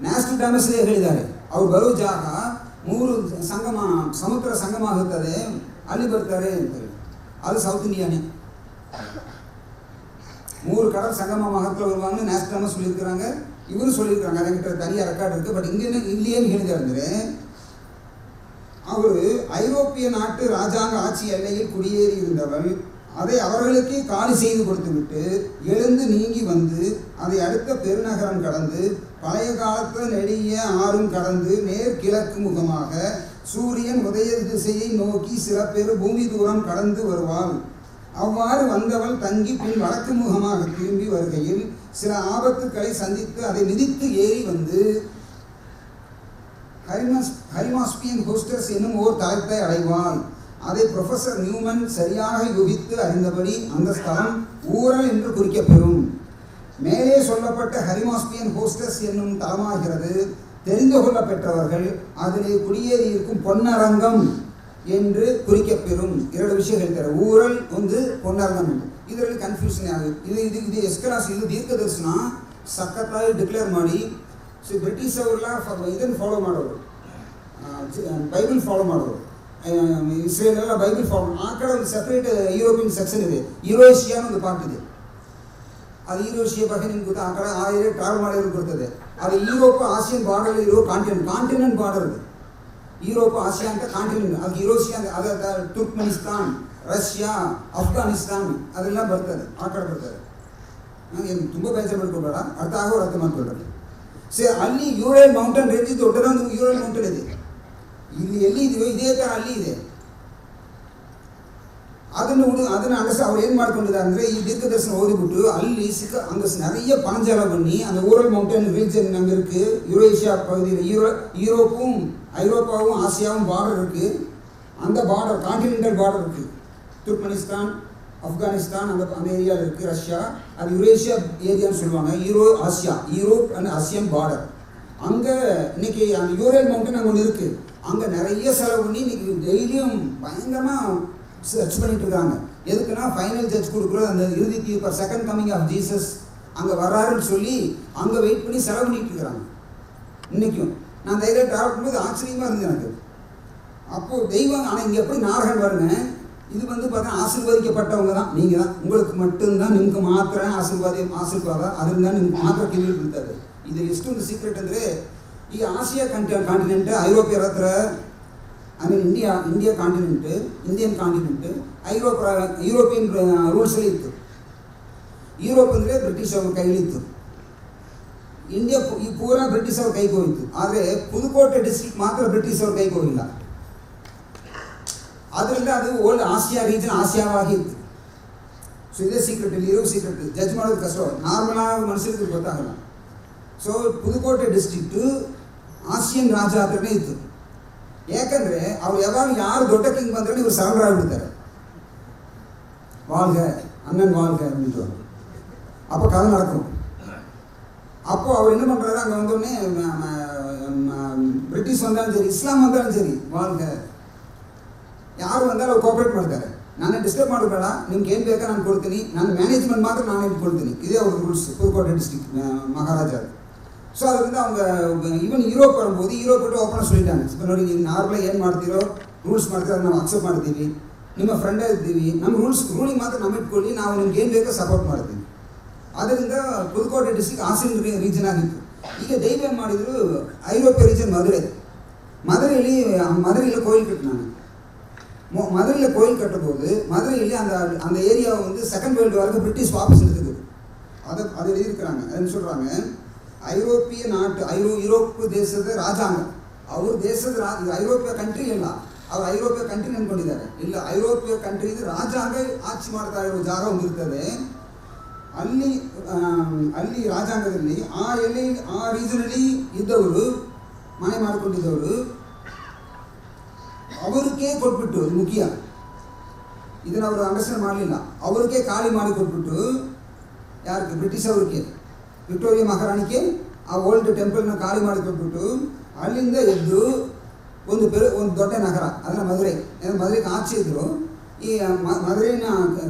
ನ್ಯಾಷನಲ್ ಡ್ಯಾಮಸ್ಲೇ ಹೇಳಿದ್ದಾರೆ, ಅವ್ರು ಬರೋ ಜಾಗ 3 ಸಂಗಮ ಸಮುದ್ರ ಸಂಗಮ ಆಗುತ್ತದೆ, ಅಲ್ಲಿ ಬರ್ತಾರೆ ಅಂತ ಹೇಳಿ. அது சவுத் இந்தியானே 3 கடல் சங்கம மகத்தில் வருவாங்க. நேஷனல் டாமஸ் சொல்லியிருக்கிறாங்க, இவரும் சொல்லியிருக்காங்க. என்கிட்ட தனியாக ரெக்கார்டு இருக்குது. பட் இங்கே இல்லையேன்னு எழுதியிருந்தாரு. அவர் ஐரோப்பிய நாட்டு ராஜாங்க ஆட்சி எல்லையில் குடியேறி இருந்தவள், அதை அவர்களுக்கே காலி செய்து கொடுத்துவிட்டு எழுந்து நீங்கி வந்து அதை அடுத்த பெருநகரம் கடந்து பழைய காலத்தில் நெடிய ஆறும் கடந்து நேர் கிழக்கு முகமாக சூரியன் உதய திசையை நோக்கி சில பேர் பூமி தூரம் கடந்து வருவாள். அவ்வாறு வந்தவள் தங்கி பின் வடக்கு முகமாக திரும்பி வருகையில் சில ஆபத்துக்களை சந்தித்து அதை மிதித்து ஏறி வந்து ஹரிமாஸ்பியன் ஹோஸ்டர்ஸ் என்னும் ஓர் தளத்தை அடைவாள். அதை ப்ரொஃபஸர் நியூமன் சரியாக யூகித்து அறிந்தபடி அந்த ஸ்தலம் ஊரல் என்று குறிக்கப்பெறும். மேலே சொல்லப்பட்ட ஹரிமாஸ்பியன் ஹோஸ்டஸ் என்னும் தலமாகிறது தெரிந்து கொள்ள பெற்றவர்கள் அதிலே குடியேறி இருக்கும் பொன்னரங்கம் என்று குறிக்கப்பெறும். 2 விஷயங்கள் தர ஊரல் பொன்னரங்கம் ಇದರಲ್ಲಿ ಕನ್ಫ್ಯೂಷನ್ ಆಗುತ್ತೆ. ಇದು ಎಸ್ಕಲಾಸ್ ಇದು ದೀರ್ಘ ದರ್ಶನ ಸಖತ್ತಾಗಿ ಡಿಕ್ಲೇರ್ ಮಾಡಿ. ಸೊ ಬ್ರಿಟಿಷ್ ಅವರೆಲ್ಲ ಇದನ್ನು ಫಾಲೋ ಮಾಡೋರು, ಬೈಬಲ್ ಫಾಲೋ ಮಾಡೋರು, ಇಸ್ರೇಲ್ ಎಲ್ಲ ಬೈಬಲ್ ಫಾಲೋ. ಆ ಕಡೆ ಒಂದು ಸಪ್ರೇಟ್ ಯುರೋಪಿಯನ್ ಸೆಕ್ಷನ್ ಇದೆ, ಯುರೋಷಿಯಾ ಒಂದು ಪಾರ್ಟ್ ಇದೆ. ಅದು ಯುರೋಷಿಯಾ ಬಗ್ಗೆ ನಿಮ್ಗೆ ಗೊತ್ತಾ, ಆ ಕಡೆ ಆ ಏರಿಯಾ ಟ್ರಾವೆಲ್ ಮಾಡಿರೋದು ಬರ್ತದೆ. ಅದು ಯುರೋಪ್ ಆಸಿಯನ್ ಬಾರ್ಡರ್ ಇರೋ ಕಾಂಟಿನೆಂಟ್ ಬಾರ್ಡರ್ ಇದೆ. ಯುರೋಪ್ ಆಸಿಯಾ ಅಂತ ಕಾಂಟಿನೆಂಟ್, ಅದು ಯುರೋಷಿಯಾ ಅಂತ ಅದ ತುರ್ಕ್ಮೆನಿಸ್ತಾನ್, ರಷ್ಯಾ, ಅಫ್ಘಾನಿಸ್ತಾನ್ ಅದೆಲ್ಲ ಬರ್ತದೆ, ಆ ಕಡೆ ಬರ್ತದೆ. ಏನು ತುಂಬ ಬೇಜಾರು ಮಾಡ್ಕೊಬೇಡ, ಅರ್ಥ ಆಗೋರು ಅರ್ಥ ಮಾಡ್ಕೊಳ್ಬೇಡ. ಅಲ್ಲಿ ಯೂರಲ್ ಮೌಂಟೇನ್ ರೇಂಜ್ ದೊಡ್ಡದೊಂದು ಯೂರಲ್ ಮೌಂಟೇನ್ ಇದೆ. ಇಲ್ಲಿ ಎಲ್ಲಿ ಇದೆಯೋ ಇದೇ ಥರ ಅಲ್ಲಿ ಇದೆ. ಅದನ್ನು ಅವ್ರು ಏನು ಮಾಡ್ಕೊಂಡಿದ್ದಾರೆ ಅಂದರೆ, ಈ ದೀರ್ಘದರ್ಶನ ಓದಿಬಿಟ್ಟು ಅಲ್ಲಿ நிறைய பனஞ்சல பண்ணி அந்த ஊரல் மவுண்டன் ரீஜன் அங்கே இருக்குது. யூரேஷியா பகுதியில் யூரோப்பும் ஐரோப்பாவும் ஆசியாவும் பார்டர் இருக்குது. அந்த பார்டர் கான்டினென்டல் பார்டர் இருக்குது. துர்க்மெனிஸ்தான், ஆப்கானிஸ்தான் அந்த ஏரியாவில் இருக்குது. ரஷ்யா அது யூரேஷியா ஏரியான்னு சொல்லுவாங்க. Europe and Asian border. அங்கே இன்னைக்கு அந்த யூரல் மவுண்டன் அங்கே ஒன்று இருக்குது. அங்கே நிறைய செலவு பண்ணி இன்னைக்கு டெய்லியும் பயங்கரமாக சர்ச் பண்ணிட்டு இருக்காங்க. எதுக்குன்னா ஃபைனல் ஜட்ஜ் கொடுக்குறது அந்த இறுதி தீர்ப்பு, செகண்ட் கமிங் ஆஃப் ஜீசஸ் அங்கே வராருன்னு சொல்லி அங்கே வெயிட் பண்ணி செலவு பண்ணிட்டு இருக்கிறாங்க இன்றைக்கும். நான் தைரியம் ட்ராவல் பண்ணும்போது ஆச்சரியமாக இருந்தது எனக்கு. அப்போது தெய்வம், ஆனால் இங்கே எப்படி நாரகன் வருங்க, இது பார்த்தா ஆசீர்வதிக்கப்பட்டவங்க தான், நீங்கள் தான், உங்களுக்கு மட்டும்தான், ನಿಮ್ಗೆ ಮಾತ್ರ ಆಶೀರ್ವಾದ ಅದರಿಂದ ನಿಮ್ಗೆ ಮಾತ್ರ ಕಿವಿ ಬೀಳ್ತದೆ. ಇದು ಎಷ್ಟೊಂದು ಸೀಕ್ರೆಟ್ ಅಂದರೆ, ಈ ಆಸಿಯಾ ಕಾಂಟಿನೆಂಟ್ ಐರೋಪ್ಯರ ಹತ್ರ, ಆಮೇಲೆ India continent, Indian continent, European ರೂಲ್ಸಲ್ಲಿ ಇತ್ತು. ಯುರೋಪ್ ಅಂದರೆ ಬ್ರಿಟಿಷ್ ಅವ್ರ ಕೈಲಿತ್ತು. ಇಂಡಿಯಾ ಈ ಪೂರಾ ಬ್ರಿಟಿಷ್ ಅವ್ರ ಕೈಗೆ ಹೋಯಿತು. ಆದರೆ ಪುದುಕೋಟೆ ಡಿಸ್ಟ್ರಿಕ್ಟ್ ಮಾತ್ರ ಬ್ರಿಟಿಷ್ ಅವ್ರ ಕೈಗೆ ಹೋಗಿಲ್ಲ. ಆದ್ದರಿಂದ ಅದು ಓಲ್ಡ್ ಆಸಿಯಾ ರೀಜನ್ ಆಸಿಯಾವಾಗಿತ್ತು. ಸೊ ಇದೇ ಸೀಕ್ರೆಟ್, ಇಲ್ಲಿ ಇರೋ ಸೀಕ್ರೆಟ್ ಜಡ್ಜ್ ಮಾಡೋದು ಕಷ್ಟ, ನಾರ್ಮಲ್ ಆಗಿ ಮನುಷ್ಯರಿಗೆ ಗೊತ್ತಾಗಲ್ಲ. ಸೊ ಪುದುಕೋಟೆ ಡಿಸ್ಟ್ರಿಕ್ಟು ಆಸಿಯನ್ ರಾಜ ಹತ್ರನೇ ಇತ್ತು. ಯಾಕಂದರೆ ಅವ್ರು ಯಾರು ದೊಡ್ಡ ಕಿಂಗ್ ಬಂದರೆ ಇವರು ಸರೆಂಡರ್ ಆಗಿಬಿಡ್ತಾರೆ. வாழ்க அண்ணன் வாழ்க அப்படின்ட்டு அப்போ கதை நடக்கும். அப்போது அவர் என்ன பண்ணுறாரு, அங்கே வந்தோடனே பிரிட்டிஷ் வந்தாலும் சரி, இஸ்லாம் வந்தாலும் சரி, வாழ்க ಯಾರು ಬಂದಾಗ ಅವ್ರು ಕೋಆಪ್ರೇಟ್ ಮಾಡ್ತಾರೆ. ನಾನೇ ಡಿಸ್ಟರ್ಬ್ ಮಾಡಬೇಡ, ನಿಮ್ಗೆ ಏನು ಬೇಕಾ ನಾನು ಕೊಡ್ತೀನಿ, ನಾನು ಮ್ಯಾನೇಜ್ಮೆಂಟ್ ಮಾತ್ರ ನಾನೇ ಇಟ್ಕೊಳ್ತೀನಿ. ಇದೇ ಅವ್ರ rules, Pudukkottai district Maharaja. So அதுலேருந்து அவங்க ஈவன் யூரோப் வரும்போது யூரோப்பிட்டு ஓப்பனாக சொல்லிட்டாங்க, இப்போ ನೋಡಿ ನೀವು ನಾರ್ಮಲಾಗಿ ಏನು ಮಾಡ್ತೀರೋ ರೂಲ್ಸ್ ಮಾಡ್ತೀರೋ ಅದನ್ನು ನಾವು ಅಕ್ಸೆಪ್ಟ್ ಮಾಡ್ತೀವಿ, ನಿಮ್ಮ ಫ್ರೆಂಡೇ ಇರ್ತೀವಿ, ನಮ್ಮ ರೂಲಿಂಗ್ ಮಾತ್ರ ನಮ್ಮ ಇಟ್ಕೊಳ್ಳಿ, ನಾವು ನಿಮ್ಗೆ ಏನು ಬೇಕೋ ಸಪೋರ್ಟ್ ಮಾಡ್ತೀವಿ. ಅದರಿಂದ ಪುದುಕೋಟೆ ಡಿಸ್ಟ್ರಿಕ್ಟ್ ಆಸಿಯನ್ ರೀಜನ್ ಆಗಿತ್ತು. ಈಗ ದೈವ ಏನು ಮಾಡಿದರು, ಐರೋಪ್ಯ ರೀಜನ್ மதுரையில் கோயில் கட்டினாங்க. மதுரையில் கோயில் கட்டும்போது மதுரையில் அந்த ஏரியா செகண்ட் வேர்ல்டு வாருக்கு பிரிட்டிஷ் வாபஸ் எடுத்துக்குது. அதை எழுதியிருக்கிறாங்க. அதுன்னு சொல்கிறாங்க, ಐರೋಪ್ಯ ನಾಟು ಯುರೋಪ್ ದೇಶದ ರಾಜಾಂಗ, ಅವ್ರ ದೇಶದ ಐರೋಪ್ಯ ಕಂಟ್ರಿ ಇಲ್ಲ, ಅವ್ರು ಐರೋಪ್ಯ ಕಂಟ್ರಿ ಅಂದ್ಕೊಂಡಿದ್ದಾರೆ. ಇಲ್ಲ, ಐರೋಪ್ಯ ಕಂಟ್ರಿ ರಾಜಾಂಗ ಆಚೆ ಮಾಡ್ತಾ ಇರೋ ಜಾಗ ಒಂದಿರ್ತದೆ. ಅಲ್ಲಿ ರಾಜಾಂಗದಲ್ಲಿ ಆ ರೀಜನಲ್ಲಿ ಇದ್ದವರು, ಮನೆ ಮಾಡಿಕೊಂಡಿದ್ದವರು, ಅವರಿಗೆ ಕೊಟ್ಬಿಟ್ಟು, ಮುಖ್ಯ ಇದನ್ನು ಅವರು ಅಂಡರ್ಸ್ಟ್ಯಾಂಡ್ ಮಾಡಲಿಲ್ಲ, ಅವ್ರಿಗೆ ಖಾಲಿ ಮಾಡಿ ಕೊಟ್ಬಿಟ್ಟು, ಯಾರಿಗೆ, ಬ್ರಿಟಿಷ್ ಅವ್ರಿಗೆ, ವಿಕ್ಟೋರಿಯಾ ಮಹಾರಾಣಿಗೆ ಆ ಓಲ್ಡ್ ಟೆಂಪಲ್ನ ಖಾಲಿ ಮಾಡಿಕೊಟ್ಬಿಟ್ಟು ಅಲ್ಲಿಂದ ಎದ್ದು ಒಂದು ದೊಡ್ಡ ನಗರ, ಅದನ್ನು ಮದುರೆಗೆ ಆಚೆ ಇದ್ದರು. ಈ ಮದುರೆನ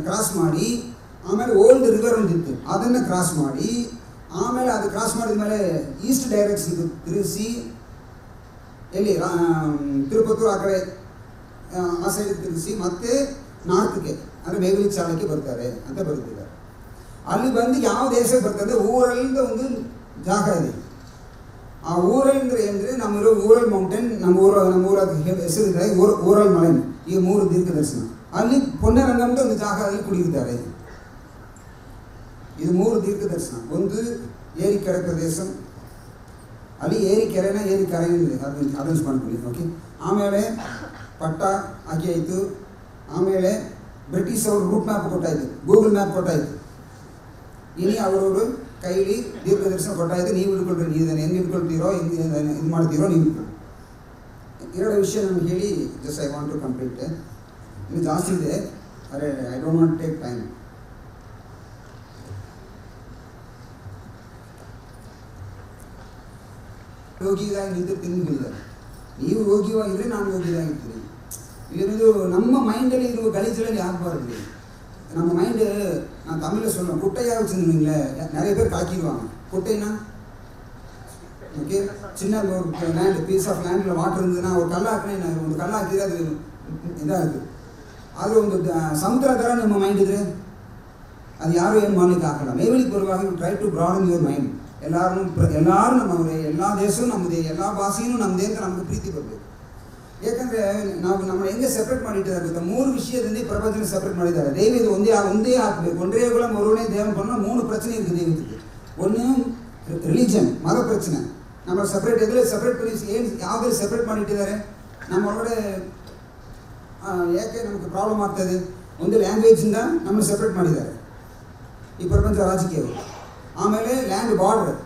ಕ್ರಾಸ್ ಮಾಡಿ ಆಮೇಲೆ ಓಲ್ಡ್ ರಿವರ್ ಒಂದಿತ್ತು, ಅದನ್ನು ಕ್ರಾಸ್ ಮಾಡಿ ಆಮೇಲೆ ಅದು ಕ್ರಾಸ್ ಮಾಡಿದ ಮೇಲೆ ಈಸ್ಟ್ ಡೈರೆಕ್ಷನ್ಗೆ ತಿರುಗಿಸಿ, ಎಲ್ಲಿ ತಿರುಪತೂರು ಆ ಕಡೆ ಆ ಸೈಡಿಗೆ ತಿರುಗಿಸಿ ಮತ್ತೆ ನಾರ್ತ್ಗೆ ಅಂದರೆ ಮೇಘಲಿ ಚಾಲಕ್ಕೆ ಬರ್ತಾರೆ ಅಂತ ಬರುತ್ತಿದ್ದಾರೆ. ಅಲ್ಲಿ ಬಂದು ಯಾವ ದೇಶಕ್ಕೆ ಬರ್ತದೆ, ಊರಲ್ಲಿಂದ ಒಂದು ಜಾಗ ಇದೆ. ಆ ಊರಲ್ಲಿ ಅಂದರೆ ನಮ್ಮಿರೋ ಊರಲ್ ಮೌಂಟೇನ್, ನಮ್ಮ ಊರ ಹೆಸರಿದೆ ಊರಲ್ ಮಲೆ. ಈ 3 ದೀರ್ಘ ದರ್ಶನ ಅಲ್ಲಿ ಪೊನ್ನರಂಗ ಅಂತ ಒಂದು ಜಾಗದಲ್ಲಿ ಕುಡಿಯುತ್ತಾರೆ. ಇದು 3 ದೀರ್ಘ ದರ್ಶನ. ಒಂದು ಏರಿಕೆರೆ ಪ್ರದೇಶ, ಅಲ್ಲಿ ಏರಿಕೆರೆ ಅದನ್ಸ್ ಮಾಡ್ಕೊಳ್ಳಿ, ಓಕೆ. ಆಮೇಲೆ ಪಟ್ಟ ಹಾಕಿ ಆಯಿತು. ಆಮೇಲೆ ಬ್ರಿಟಿಷ್ ಅವರು ರೂಟ್ ಮ್ಯಾಪ್ ಕೊಟ್ಟಾಯಿತು, ಗೂಗಲ್ ಮ್ಯಾಪ್ ಕೊಟ್ಟಾಯಿತು. ಇನ್ನು ಅವರವರು ಕೈಲಿ ದೀರ್ಘದರ್ಶನ ಕೊಟ್ಟಾಯಿತು, ನೀವು ಹಿಡ್ಕೊಳ್ರಿ, ನೀವು ಇದನ್ನು ಹೆಂಗೆ ಹಿಡ್ಕೊಳ್ತೀರೋ, ಇದು ಮಾಡ್ತೀರೋ ನೀವು ಹಿಡ್ಕೊಳ್ಳಿ. 2 ವಿಷಯ ನಮ್ಗೆ ಹೇಳಿ just I want to complete. ಇನ್ನು ಜಾಸ್ತಿ ಇದೆ, ಅರೆ I don't want take time. ಯೋಗಿಯಾಗಿ ನಿಂತಿರ್ತೀನಿ ಹೇಳಿದ್ದಾರೆ. ನೀವು ಯೋಗಿಯಾಗಿದ್ದರೆ ನಾನು ಯೋಗಿಯಾಗಿರ್ತೀನಿ. ಇದು ನಮ್ಮ ಮೈಂಡಲ್ಲಿ ಇರುವ ಗಲೀಜಲ್ಲಿ ಆಗಬಾರ್ದು. நம்ம மைண்டு, நான் தமிழில் சொல்லுவேன், குட்டையாக வச்சுருந்தீங்களே நிறைய பேர் கலக்கிடுவாங்க. குட்டைன்னா ஓகே, சின்ன ஒரு லேண்டு, பீஸ் ஆஃப் லேண்டில் வாட்டர் இருந்ததுன்னா ஒரு கல்லாக்குனா ಒಂದು ಕಲ್ಲಾಕಿದ್ರೆ ಅದು ಇದಾಗುತ್ತೆ. ಆದರೆ ಒಂದು ಸಮುದ್ರ ಥರ ನಿಮ್ಮ ಮೈಂಡ್ ಇದ್ರೆ ಅದು ಯಾರು ಏನು ಮಾಡಲಿಕ್ಕೆ ಆಗಲ್ಲ. ಮೇವಲಿಗೆ ಬರುವಾಗ try to broaden your mind. ಎಲ್ಲರೂ ನಮ್ಮವರೇ, ಎಲ್ಲ ದೇಶವೂ ನಮ್ಮದೇ, ಎಲ್ಲ ಭಾಷೆಯೂ ನಮ್ಮದೇ ಅಂತ ನಮಗೆ ಪ್ರೀತಿ ಬರಬೇಕು. ಯಾಕಂದರೆ ನಾವು ನಮ್ಮನ್ನು ಹೆಂಗೆ ಸೆಪ್ರೇಟ್ ಮಾಡಿಟ್ಟಿದ್ದಾರೆ ಗೊತ್ತಾ? 3 விஷயದಿಂದ ಪ್ರಪಂಚನ ಸೆಪ್ರೇಟ್ ಮಾಡಿದ್ದಾರೆ. ದೈವ ಇದು ಒಂದೇ ಹಾಕಬೇಕು. ஒன்றே குலம் ஒருவனே தேவன் பண்ணால் 3 பிரச்சனை இருக்குது தெய்வத்துக்கு. ஒன்று ರಿಲಿಜನ್, ಮತ ಪ್ರಚನೆ. ನಮ್ಮ ಸಪ್ರೇಟ್ ಎದುರು ಸಪ್ರೇಟ್ ಮಾಡಿ ಏನು ಯಾವುದೇ ಸಪ್ರೇಟ್ ಮಾಡಿಟ್ಟಿದ್ದಾರೆ ನಮ್ಮ ಒಳಗಡೆ. ಯಾಕೆ ನಮಗೆ ಪ್ರಾಬ್ಲಮ್ ಆಗ್ತದೆ? ಒಂದು ಲ್ಯಾಂಗ್ವೇಜಿಂದ ನಮ್ಮನ್ನು ಸಪ್ರೇಟ್ ಮಾಡಿದ್ದಾರೆ ಈ ಪ್ರಪಂಚ ರಾಜಕೀಯವು. ಆಮೇಲೆ land border,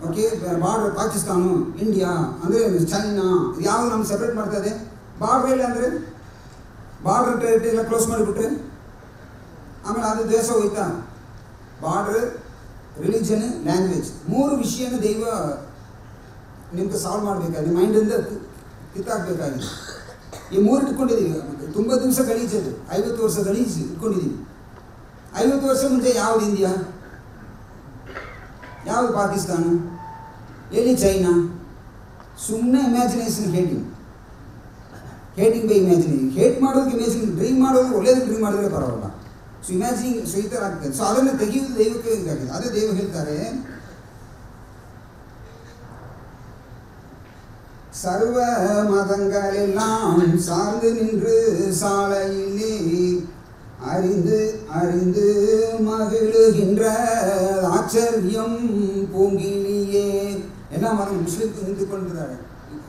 okay, border Pakistan, India ಅಂದರೆ ಚೈನಾ, ಇದು ಯಾವುದು ನಮ್ಗೆ ಸಪ್ರೇಟ್ ಮಾಡ್ತದೆ? ಬಾರ್ಡರ್ ಇಲ್ಲ ಅಂದರೆ ಬಾರ್ಡರ್ ಟೆರಿಟರಿ ಎಲ್ಲ ಕ್ಲೋಸ್ ಮಾಡಿಬಿಟ್ರೆ ಆಮೇಲೆ ಅದು ದೇಶ ಹೋಯ್ತಾ? ಬಾರ್ಡರ್, ರಿಲಿಜನ್, ಲ್ಯಾಂಗ್ವೇಜ್, 3 ವಿಷಯನ ದೈವ ನಿಮ್ಗೆ ಸಾಲ್ವ್ ಮಾಡಬೇಕಾಗಿದೆ. ಮೈಂಡಿಂದ ಕಿತ್ತಾಕಬೇಕಾಗಿದೆ. ಈ 3 ಇಟ್ಕೊಂಡಿದ್ದೀವಿ. ತುಂಬ ದಿವಸ ಗಲೀಜದು, 50 ವರ್ಷ ಗಲೀಜು ಇಟ್ಕೊಂಡಿದ್ದೀವಿ. 50 ವರ್ಷ ಮುಂಚೆ ಯಾವುದು ಇಂಡಿಯಾ, ಯಾವುದು ಪಾಕಿಸ್ತಾನ, ಎಲ್ಲಿ ಚೈನಾ? ಸುಮ್ಮನೆ imagination, hating by imagination. Hate ಮಾಡೋದಕ್ಕೆ ಇಮ್ಯಾಜಿನ್, ಡ್ರೀಮ್ ಮಾಡೋದು ಒಳ್ಳೇದು ಡ್ರೀಮ್ ಮಾಡಿದ್ರೆ ಪರವಾಗಿಲ್ಲ. ಸೊ ಇಮ್ಯಾಜಿನಿಂಗ್ ಸೊ ಈ ಥರ ಆಗ್ತದೆ. ಸೊ ಅದನ್ನು ತೆಗೆಯುವುದು ದೈವಕ್ಕೆ ಇದಾಗಿದೆ. ಅದೇ ದೈವ ಹೇಳ್ತಾರೆ, ಸರ್ವ மதங்களெல்லாம் சார்ந்து நின்று சாலையிலே அறிந்து அறிந்து மகிழுகின்ற ஆச்சரியம் பூங்கிலியே. ಎಲ್ಲ ಮತ ಮುಸ್ಲಿಂ ನಿಂತುಕೊಂಡಿರ್ತಾರೆ,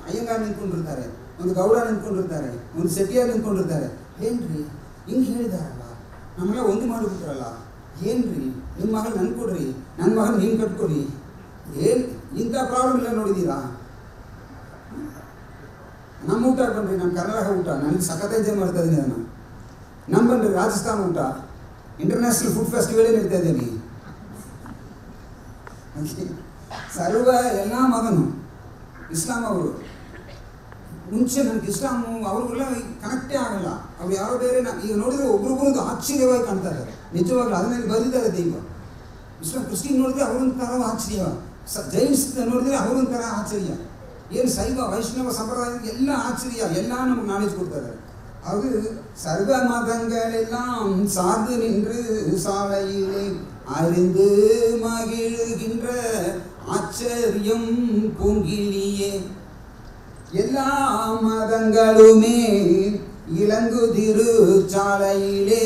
ಅಯ್ಯಂಗಾರ್ ನಿಂತ್ಕೊಂಡಿರ್ತಾರೆ, ಒಂದು ಗೌಡ ನಿಂತ್ಕೊಂಡಿರ್ತಾರೆ, ಒಂದು ಸೆಟ್ಟಿಯಾರ್ ನಿಂತ್ಕೊಂಡಿರ್ತಾರೆ. ಏನ್ರಿ ಹಿಂಗೆ ಹೇಳಿದಾರಲ್ಲ, ನಮ್ಮೆಲ್ಲ ಒಂದು ಮಾಡಿಬಿಟ್ರಲ್ಲ, ಏನ್ರಿ ನಿಮ್ಮ ಮಗಳು ನನ್ಗೆ ಕೊಡ್ರಿ, ನನ್ನ ಮಗನ ನೀನು ಕಟ್ಕೊಡಿ, ಏನು ಇಂಥ ಪ್ರಾಬ್ಲಮ್ ಇಲ್ಲ ನೋಡಿದ್ದೀರಾ? ನಮ್ಮ ಊಟ ಬನ್ರಿ, ನಮ್ಮ ಕರ್ನಾಟಕ ಊಟ ನನಗೆ ಸಖತ್ ಎಂಜಾಯ್ ಮಾಡ್ತಾ ಇದ್ದೀನಿ. ಅದನ್ನು ನಮ್ಮ ಬನ್ರಿ ರಾಜಸ್ಥಾನ ಊಟ, ಇಂಟರ್ನ್ಯಾಷನಲ್ ಫುಡ್ ಫೆಸ್ಟಿವಲೇ ನಡೀತಾ ಇದ್ದೀನಿ. ಸರ್ವ ಎಲ್ಲ ಮಗನು ಇಸ್ಲಾಂ ಅವರು ಮುಂಚೆ ನನಗೆ ಇಸ್ಲಾಮು ಅವ್ರಿಗೆಲ್ಲ ಕನೆಕ್ಟೇ ಆಗಲ್ಲ. ಅವ್ರು ಯಾರೋ ಬೇರೆ ಈಗ ನೋಡಿದರೆ ಒಬ್ರಿಗೊಬ್ಬರು ಆಶ್ಚರ್ಯವಾಗಿ ಕಾಣ್ತಾ ಇದ್ದಾರೆ. ನಿಜವಾಗ್ಲೂ ಅದನ್ನಲ್ಲಿ ಬರೆದಿದ್ದಾರೆ ದೈವ. ಇಸ್ಲಾಂ ಕ್ರಿಸ್ಟಿಯನ್ ನೋಡಿದ್ರೆ ಅವರೊಂಥರ ಆಶ್ಚರ್ಯ, ಜೈನ್ಸ್ ನೋಡಿದ್ರೆ ಅವರೊಂಥರ ಆಶ್ಚರ್ಯ, ಏನು ಶೈವ ವೈಷ್ಣವ ಸಂಪ್ರದಾಯ ಎಲ್ಲ ಆಶ್ಚರ್ಯ, ಎಲ್ಲ ನಮಗೆ ನಾಲೆಜ್ ಕೊಡ್ತಾ ಇದ್ದಾರೆ. அது சர்வ மதங்களெல்லாம் சார்ந்து நின்று சாலையிலே அறிந்து மகிழ்கின்ற ஆச்சரியம் பூங்கிலியே. எல்லா மதங்களுமே இலங்குதிரு சாலையிலே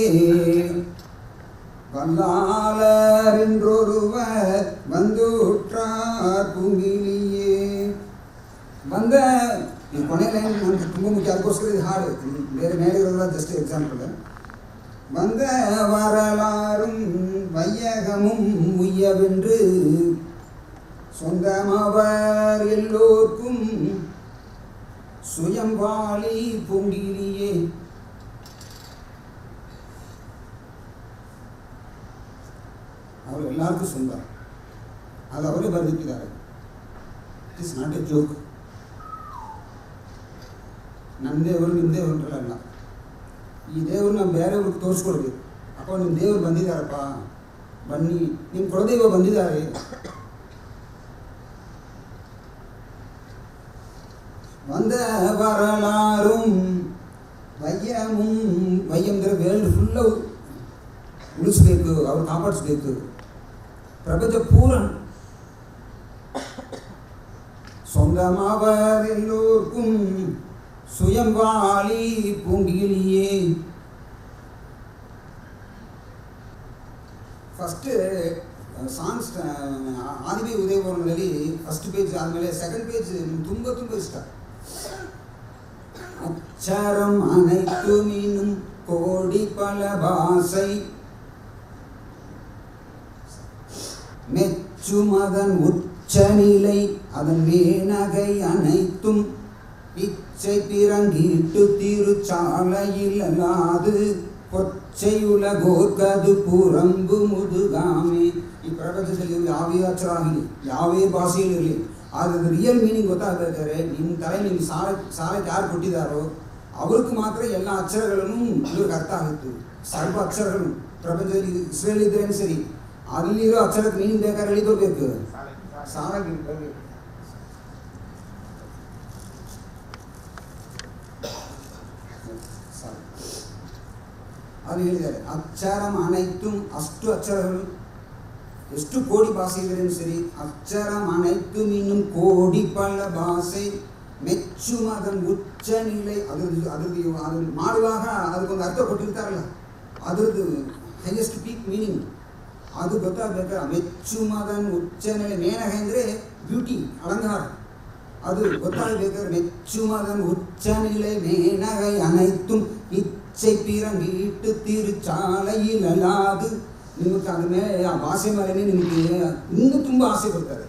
வல்லாளர் என்றொருவர் வந்துற்றார் பூங்கிலியே. ಬಂದ ಈ ಕೊನೆ ಲೈನ್ ನನಗೆ ತುಂಬ ಮುಖ್ಯ, ಅದಕ್ಕೋಸ್ಕರ ಇದು ಹಾಡು, ಬೇರೆ ಮೇಲೆ ಇರೋಲ್ಲ, ಜಸ್ಟ್ ಎಕ್ಸಾಂಪಲ್. வந்த வரலாறும் வையகமும் உய்யவென்று சொந்தமவர் எல்லோர்க்கும் சுயம்பாலி பொங்கிலியே. ಅವರು ಎಲ್ಲರಿಗೂ சொந்த, ಅದು ಅವರೇ ಬರೆದಿಟ್ಟಿದ್ದಾರೆ. It is not a joke. ನಮ್ಮ ದೇವರು ನಿಮ್ಮ ದೇವರಲ್ಲ, ಈ ದೇವ್ರು ನಾವು ಬೇರೆಯವ್ರಿಗೆ ತೋರಿಸ್ಕೊಡ್ಬೇಕು. ಅಪ್ಪ ನಿಮ್ಮ ದೇವ್ರು ಬಂದಿದ್ದಾರಪ್ಪ, ಬನ್ನಿ, ನಿಮ್ಮ ಕುಲದೈವ ಬಂದಿದ್ದಾರೆ. வந்த வரலாறும் வையமும், ವಯ್ಯಂದ್ರೆ ವರ್ಲ್ಡ್ ಫುಲ್ಲ ಉಳಿಸ್ಬೇಕು, ಅವ್ರು ಕಾಪಾಡಿಸ್ಬೇಕು. ಪ್ರಪಂಚ ಪೂರ சொந்தமவர் எல்லோர்க்கும் சுயம்பாலி பூங்கிலியே. ಫಸ್ಟ್ ಸಾಂಗ್ಸ್ ಆದಿಬಿ ಉದಯಭವನದಲ್ಲಿ ಫಸ್ಟ್ ಪೇಜ್ ಆದಮೇಲೆ ಸೆಕೆಂಡ್ ಪೇಜ್ ತುಂಬ ತುಂಬ ಇಷ್ಟ. அச்சரம் அனைத்துமினும் கோடி பல பாசை மெச்சுமதன் உச்சநிலை அதன் மேனகை அனைத்தும் பிச்சை பிறங்கிட்டு திருச்சாலையில் அல்லாது ಕೊಚ್ಚೆಯುಲಗೋರ್ಗದು ಪುರಂಬು ಮುದುಗಾಮೆ. ಈ ಪ್ರಪಂಚದಲ್ಲಿ ಯಾವೇ ಅಕ್ಷರ ಆಗಲಿ, ಯಾವೇ ಭಾಷೆಯಲ್ಲಿರಲಿ, ಅದು ರಿಯಲ್ ಮೀನಿಂಗ್ ಗೊತ್ತಾಗಬೇಕಾದ್ರೆ ನಿಮ್ಮ ತಲೆ ನಿಮ್ಮ ಸಾಲಕ್ಕೆ ಯಾರು ಕೊಟ್ಟಿದ್ದಾರೋ ಅವ್ರಿಗೆ ಮಾತ್ರ ಎಲ್ಲ ಅಕ್ಷರಗಳನ್ನು ಇವ್ರಿಗೆ ಅರ್ಥ ಆಗುತ್ತೆ. ಸ್ವಲ್ಪ ಅಕ್ಷರಗಳು ಪ್ರಪಂಚದಲ್ಲಿ ಇಸ್ರೇಲ್ ಇದ್ರೇನು ಸರಿ, ಅಲ್ಲಿರೋ ಅಕ್ಷರಕ್ಕೆ ಮೀನಿಂಗ್ ಬೇಕಾದ್ರೆ ಹೇಳಿ ಬರಬೇಕು. ಸಾಲ ಅದು ಹೇಳಿದ್ದಾರೆ. ಅಕ್ಷರಂ ಅನೈತುಂ, ಅಷ್ಟು ಅಕ್ಷರಗಳು ಎಷ್ಟು ಕೋಟಿ ಭಾಷೆ ಇದ್ರೇನು ಸರಿ, ಅಕ್ಷರಂ ಅನೈತುಂ ಇನ್ನும் ಕೋಟಿ ಪಳ ಭಾಷೆ ಮೆಚ್ಚುಂ ಅದನ್ನು ಉಚ್ಚ ನಿಲೆ. ಅದನ್ನು ಮಾಡುವಾಗ ಅದಕ್ಕೊಂದು ಅರ್ಥ ಕೊಟ್ಟಿರ್ತಾರಲ್ಲ, ಅದ್ರದ್ದು ಹೈಯೆಸ್ಟ್ ಪೀಕ್ ಮೀನಿಂಗ್ ಅದು ಗೊತ್ತಾಗಬೇಕಾದ್ರೆ ಮೆಚ್ಚುಂ ಅದನ್ನು ಉಚ್ಚ ನಿಲೆ. ಮೇನಗ ಅಂದರೆ ಬ್ಯೂಟಿ, ಅಲಂಕಾರ, ಅದು ಗೊತ್ತಾಗಬೇಕಾದ್ರೆ ಮೆಚ್ಚುಂ ಅದನ್ನು ಉಚ್ಚ ನಿಲೆ ಮೇನಗೈ ಅನೈತುಂ ಇಚ್ಛೆ ಪಿರಂಗೀಟ್ಟು ತಿರುಚಾಲೆಯಿಲ್ಲಲಾದು. ನಿಮಗೆ ಅದ್ರ ಮೇಲೆ ಆ ಭಾಷೆ ಮೇಲೆ ನಿಮಗೆ ಇನ್ನೂ ತುಂಬ ಆಸೆ ಬರ್ತದೆ.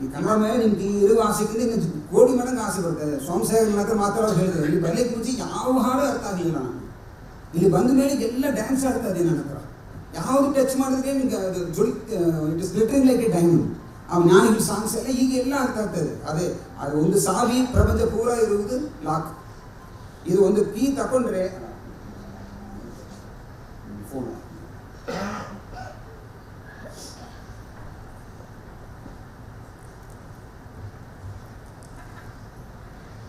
ಈ ಕನ್ನಡ ಮೇಲೆ ನಿಮ್ಗೆ ಇರುವ ಆಸೆಗಿಂತ ಇನ್ನು ಕೋಟಿ ಮಡಂಗೆ ಆಸೆ ಬರ್ತದೆ. ಸೋಮಸಾಗರ್ ಹತ್ರ ಮಾತಾಡೋದು ಹೇಳಿದೆ, ಇಲ್ಲಿ ಬರಲಿಕ್ಕೆ ಮುಂಚೆ ಯಾವ ಹಾಡು ಅರ್ಥ ಆಗಲಿಲ್ಲ ನಾನು. ಇಲ್ಲಿ ಬಂದ ಮೇಲೆ ಎಲ್ಲ ಡ್ಯಾನ್ಸ್ ಆಡ್ತದೆ ನನ್ನ ಹತ್ರ. ಯಾವುದು ಟಚ್ ಮಾಡಿದ್ರೆ ನಿಮಗೆ ಅದು it is littering like A diamond. ಆ ಜ್ಞಾನಿಗಳ ಸಾಂಗ್ಸ್ ಎಲ್ಲ ಈಗೆಲ್ಲ ಅರ್ಥ ಆಗ್ತದೆ. ಅದೇ ಅದು ಒಂದು ಸಾವಿ ಪ್ರಪಂಚ ಪೂರ ಇರುವುದು ಲಾಕ್. ಇದು ಒಂದು ಕೀ ತಗೊಂಡ್ರೆ ಫೋನ್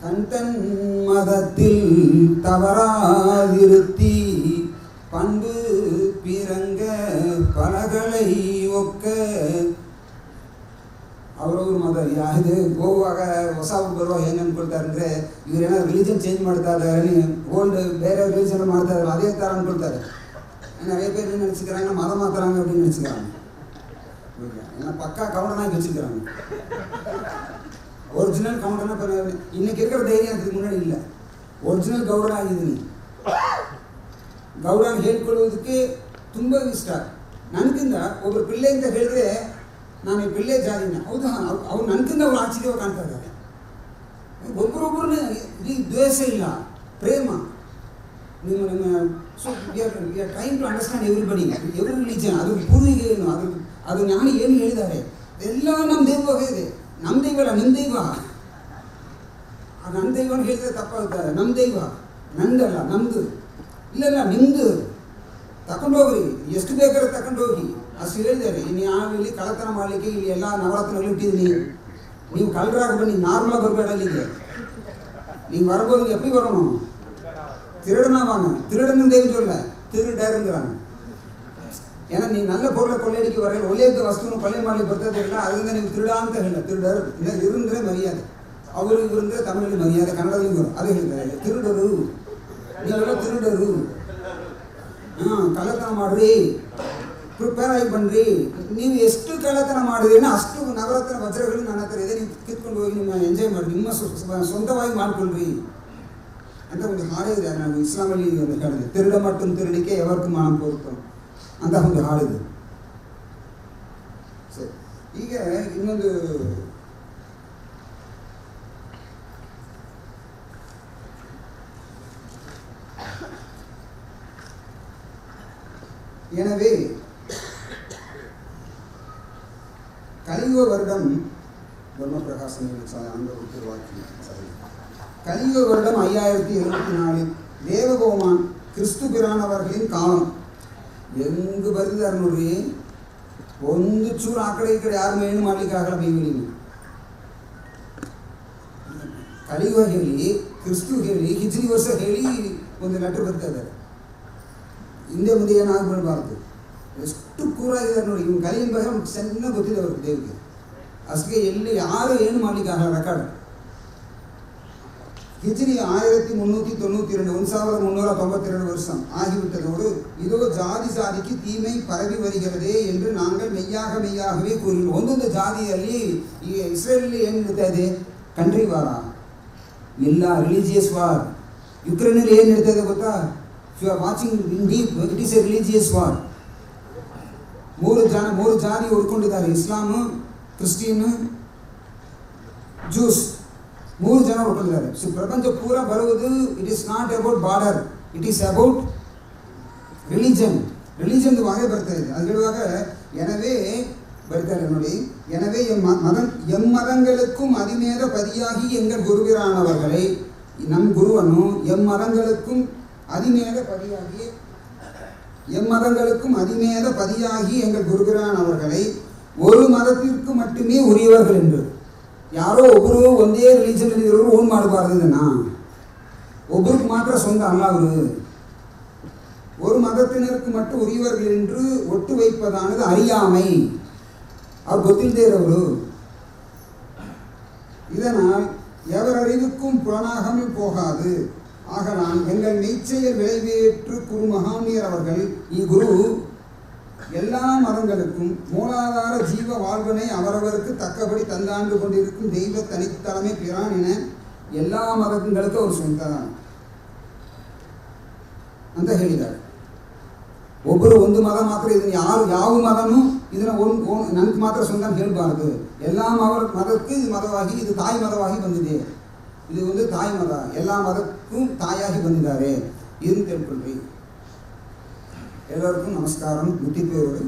கண்டன் மதத்தில் தவறாதிருத்தி பண்பு பிறங்க பலகளை ಒಕ್ಕ. ಅವ್ರವ್ರ ಮತ ಇದು ಹೋಗುವಾಗ ಹೊಸ ಬರುವಾಗ ಹೆಂಗೆ ಅನ್ಕೊಳ್ತಾರೆ ಅಂದರೆ ಇವರೇನಾದ್ರು ರಿಲಿಜನ್ ಚೇಂಜ್ ಮಾಡ್ತಾ ಇದ್ದಾರೆ, ಓಲ್ಡ್ ಬೇರೆ ರಿಲಿಜನ್ ಮಾಡ್ತಾ ಇದ್ದಾರೆ, ಅದೇ ಥರ ಅನ್ಕೊಳ್ತಾರೆ. நிறைய பேர் என்ன நினச்சிக்கிறாங்க, மதம் மாற்றுறாங்க அப்படின்னு நினச்சிக்கிறாங்க. ஏன்னா பக்கா கவுண்டனாக வச்சுக்கிறாங்க. ஒரிஜினல் கவுண்டனா இப்போ இன்னைக்கு இருக்கிற தைரியம் அதுக்கு முன்னாடி இல்லை. ಒರಿಜಿನಲ್ ಗೌಡ ಆಗಿದ್ದೀನಿ. ಗೌಡ ಹೇಳ್ಕೊಳ್ಳೋದಕ್ಕೆ ತುಂಬ ಇಷ್ಟ. ನನಗಿಂತ ಒಬ್ಬರು ಪಿಳ್ಳೆ ಅಂತ ಹೇಳಿದ್ರೆ ನಾನು ಈ ಪಿಳ್ಳೆ ಜಾತಿನ ಹೌದಾ, ಅವ್ರು ನನಗಿಂತ ಅವ್ರು ಆಚೆಗೆ ಕಾಣ್ತಾ ಇದ್ದಾರೆ. ಒಬ್ಬರೊಬ್ಬರನ್ನೇ ಈ ದ್ವೇಷ ಇಲ್ಲ, ಪ್ರೇಮ. ನಿಮ್ಮ so we are trying to understand everybody, every religion. ಅದು ಪೂರ್ವಿಗೆ ಏನು, ಅದು ಜ್ಞಾನಿ ಏನು ಹೇಳಿದ್ದಾರೆ ಎಲ್ಲ ನಮ್ಮ ದೈವ ಇದೆ. ನಮ್ಮ ದೈವ ಅಲ್ಲ, ನಿಮ್ಮ ದೈವ. ನನ್ನ ದೈವ ಅಂತ ಹೇಳಿದ್ರೆ ತಪ್ಪಾಗುತ್ತಾರೆ. ನಮ್ಮ ದೈವ ನಂದಲ್ಲ, ನಮ್ಮದು. ಇಲ್ಲ ನಿಮ್ಮದು. ತಗೊಂಡೋಗ್ರಿ, ಎಷ್ಟು ಬೇಕಾದ್ರೆ ತಗೊಂಡೋಗಿ ಅಷ್ಟು ಹೇಳಿದ್ದಾರೆ. ಇನ್ನು ಯಾವ ಇಲ್ಲಿ ಕಳ್ಳತನ ಮಾಡಲಿಕ್ಕೆ ಇಲ್ಲಿ ಎಲ್ಲ ನವರತ್ನಗಳು ಇಟ್ಟಿದ್ದೀನಿ. ನೀವು ಕಳ್ಳರಾಗ ಬನ್ನಿ, ನಾರ್ಮಲಾಗಿ ಬರಬೇಡ ಇಲ್ಲಿಗೆ. ನೀವು வரும்போது எப்படி வரணும்? திருடனா வாங்க. திருடன்னு தெய்வம் சொல்ல, திருடருங்கிறாங்க. ஏன்னா நீ நல்ல பொருளை கொள்ளையடிக்க வரையில் ஒளியத்த வஸ்துன்னு கொள்ளை மாடி ಬರ್ತದೆ ಇಲ್ಲ, ಅದರಿಂದ ನೀವು ತಿರುಡ ಅಂತ ಹೇಳಿಲ್ಲ. ತಿರುಡರು ಇರುಂದ್ರೆ ಮರ್ಯಾದೆ, ಅವರು ಇರುಂದ್ರೆ ತಮಿಳಲ್ಲಿ ಮರ್ಯಾದೆ, ಕನ್ನಡದಲ್ಲಿ ಇವರು ಅದು ಹೇಳ್ತಾರೆ. ತಿರುಡರು, ನೀವೆಲ್ಲ ತಿರುಡರು. ಕಳ್ಳತನ ಮಾಡ್ರಿ, ಪ್ರಿಪೇರ್ ಆಗಿ ಬನ್ನಿರಿ. ನೀವು ಎಷ್ಟು ಕಳ್ಳತನ ಮಾಡಿದ್ರಿ ಅಷ್ಟು ನವರತ್ನ ವಜ್ರಗಳು ನನ್ನ ಹತ್ರ ಇದೆ, ನೀವು ಕಿತ್ಕೊಂಡು ಹೋಗಿ ನಿಮ್ಮ ಎಂಜಾಯ್ ಮಾಡಿ, ನಿಮ್ಮ ಸ್ವಂತವಾಗಿ ಮಾಡ್ಕೊಳ್ರಿ ಅಂತ ಒಂದು ಹಾಡಿದೆ. ನಾನು ಇಸ್ಲಾಮಲ್ಲಿ ಒಂದು ಹೇಳಿದೆ, ತಿರುಡ ಮಟ್ಟನ್ನು ತಿರುಡಿಕೆ ಎವರ್ಕು ಮಾನ ಪೋರ್ತು ಅಂತ ಒಂದು ಹಾಡಿದೆ. ಸರಿ, ಈಗ ಇನ್ನೊಂದು எனவே கலியுக வருடம் பிரம்மபிரகாசம் அந்த உருவாக்கி கலியுக வருடம் 5074 தேவகோமான் கிறிஸ்து பிரானவர்களின் ಕಾಲಂ. ಹೆಂಗೆ ಬರೆದಿದ್ದಾರೆ ನೋಡ್ರಿ, ಒಂದು ಚೂರು ಆ ಕಡೆ ಈ ಕಡೆ ಯಾರು ಏನು ಮಾಡ್ಲಿಕ್ಕೆ ಆಗಲ್ಲ ಬೈಬಲಿನ. ಕಲಿಯುಗ ಹೇಳಿ, ಕ್ರಿಸ್ತು ಹೇಳಿ, ಹಿಜ್ರಿ ವರ್ಷ ಹೇಳಿ ಒಂದು ಲೆಟರ್ ಬರ್ತಾ ಇದ್ದಾರೆ. ಹಿಂದೆ ಮುಂದೆ ಏನಾಗ್ಬಿಡಬಾರ್ದು. ಎಷ್ಟು ಕೂರಾಗಿದ್ದಾರೆ ನೋಡಿ. ಇವ್ನು ಕಲಿಯಿನ ಬಗ್ಗೆ ಚೆನ್ನಾಗಿ ಗೊತ್ತಿದೆ ಅವ್ರಿಗೆ, ದೇವರಿಗೆ. ಅಷ್ಟೇ ಎಲ್ಲಿ ಯಾರು ಏನು ಮಾಡ್ಲಿಕ್ಕೆ ಆಗಲ್ಲ. ರೆಕಾರ್ಡ್ ಹಿಜ್ರಿ 1392, 1392 வருஷம் ஆகிவிட்டதோடு இதோ ஜாதி ஜாதிக்கு தீமை பரவி வருகிறதே என்று நாங்கள் மெய்யாகவே கூறினோம். ಒಂದೊಂದು ಜಾತಿಯಲ್ಲಿ ಈ ಇಸ್ರೇಲಲ್ಲಿ ಏನು ನಡೀತಾ ಇದೆ? ಕಂಟ್ರಿ ವಾರ ಇಲ್ಲ, ರಿಲಿಜಿಯಸ್ ವಾರ್. ಯುಕ್ರೇನಲ್ಲಿ ಏನು ನಡೀತಾ ಇದೆ ಗೊತ್ತಾ? You are watching in deep, it is a religious war. ಮೂರು ಜಾತಿ ಹುಡ್ಕೊಂಡಿದ್ದಾರೆ, ಇಸ್ಲಾಮು, ಕ್ರಿಸ್ಟಿಯನ್, ಜೂಸ್. 3 ಜನ ಹುಡ್ಕೊಂಡಿದ್ದಾರೆ. ಸೊ ಪ್ರಪಂಚ ಪೂರ ಬರುವುದು it is not about border, it is about religion. ರಿಲಿಜನ್ದು ವಾಗೆ ಬರ್ತಾ ಇದೆ. ಅದು ಹೇಳುವಾಗ எனவே வருகிறார் என்னுடைய. எனவே எம்மதங்களுக்கும் அதிமேத பதியாகி எங்கள் குருவிரானவர்களை, நம் குருவனும் எம்மதங்களுக்கும் அதிமேத பதியாகி எங்கள் குருவிரானவர்களை ஒரு மதத்திற்கு மட்டுமே உரியவர்கள் என்று. யாரோ ಒಬ್ಬರು ಒಂದೇ ರಿಲಿಜನ್ ಇರೋರು ಓನ್ ಮಾಡಬಾರ್ದು. ಇದನ್ನು ಒಬ್ಬருக்கு ಮಾತ್ರ சொந்த அல்ல. ஒரு மதத்தினருக்கு மட்டும் உரியவர்கள் என்று ஒட்டு வைப்பதானது அறியாமை. அவர் ಗೊತ್ತಿಲ್ಲದೆ ಇರೋರು. இதனால் எவரறிவுக்கும் புலனாகாமல் போகாது. ஆகலாம் எங்கள் மெய்ச்செயல் விளைவேற்று குரு மகாமியர் அவர்கள் குரு எல்லா மதங்களுக்கும் மூலாதார ஜீவ வாழ்வனை அவரவருக்கு தக்கபடி தந்தாண்டு கொண்டிருக்கும் தெய்வ தனித்தலைமை பிரான் என எல்லா மதங்களுக்கும் அவர் சொந்ததான் ಅಂತ ಹೇಳಿದ್ದಾರೆ. ಒಬ್ಬರು ಒಂದು ಮತ ಮಾತ್ರ ಇದನ್ನು ಯಾವ ಮತನೂ ಇದನ್ನು ನನಗೆ ಮಾತ್ರ ಸ್ವಂತ ಹೇಳಬಾರ್ದು. ಎಲ್ಲ ಮತಕ್ಕೂ ಇದು ಮತವಾಗಿ, ಇದು ತಾಯಿ ಮತವಾಗಿ ಬಂದಿದೆ. ಇದು ಒಂದು ತಾಯಿ ಮತ, ಎಲ್ಲ ಮತಕ್ಕೂ ತಾಯಾಗಿ ಬಂದಿದ್ದಾರೆ. ಇದನ್ನು ತಿಳ್ಕೊಳ್ರಿ. ಎಲ್ಲರಿಗೂ ನಮಸ್ಕಾರ. ಮುತ್ತಿಪೇರವರು.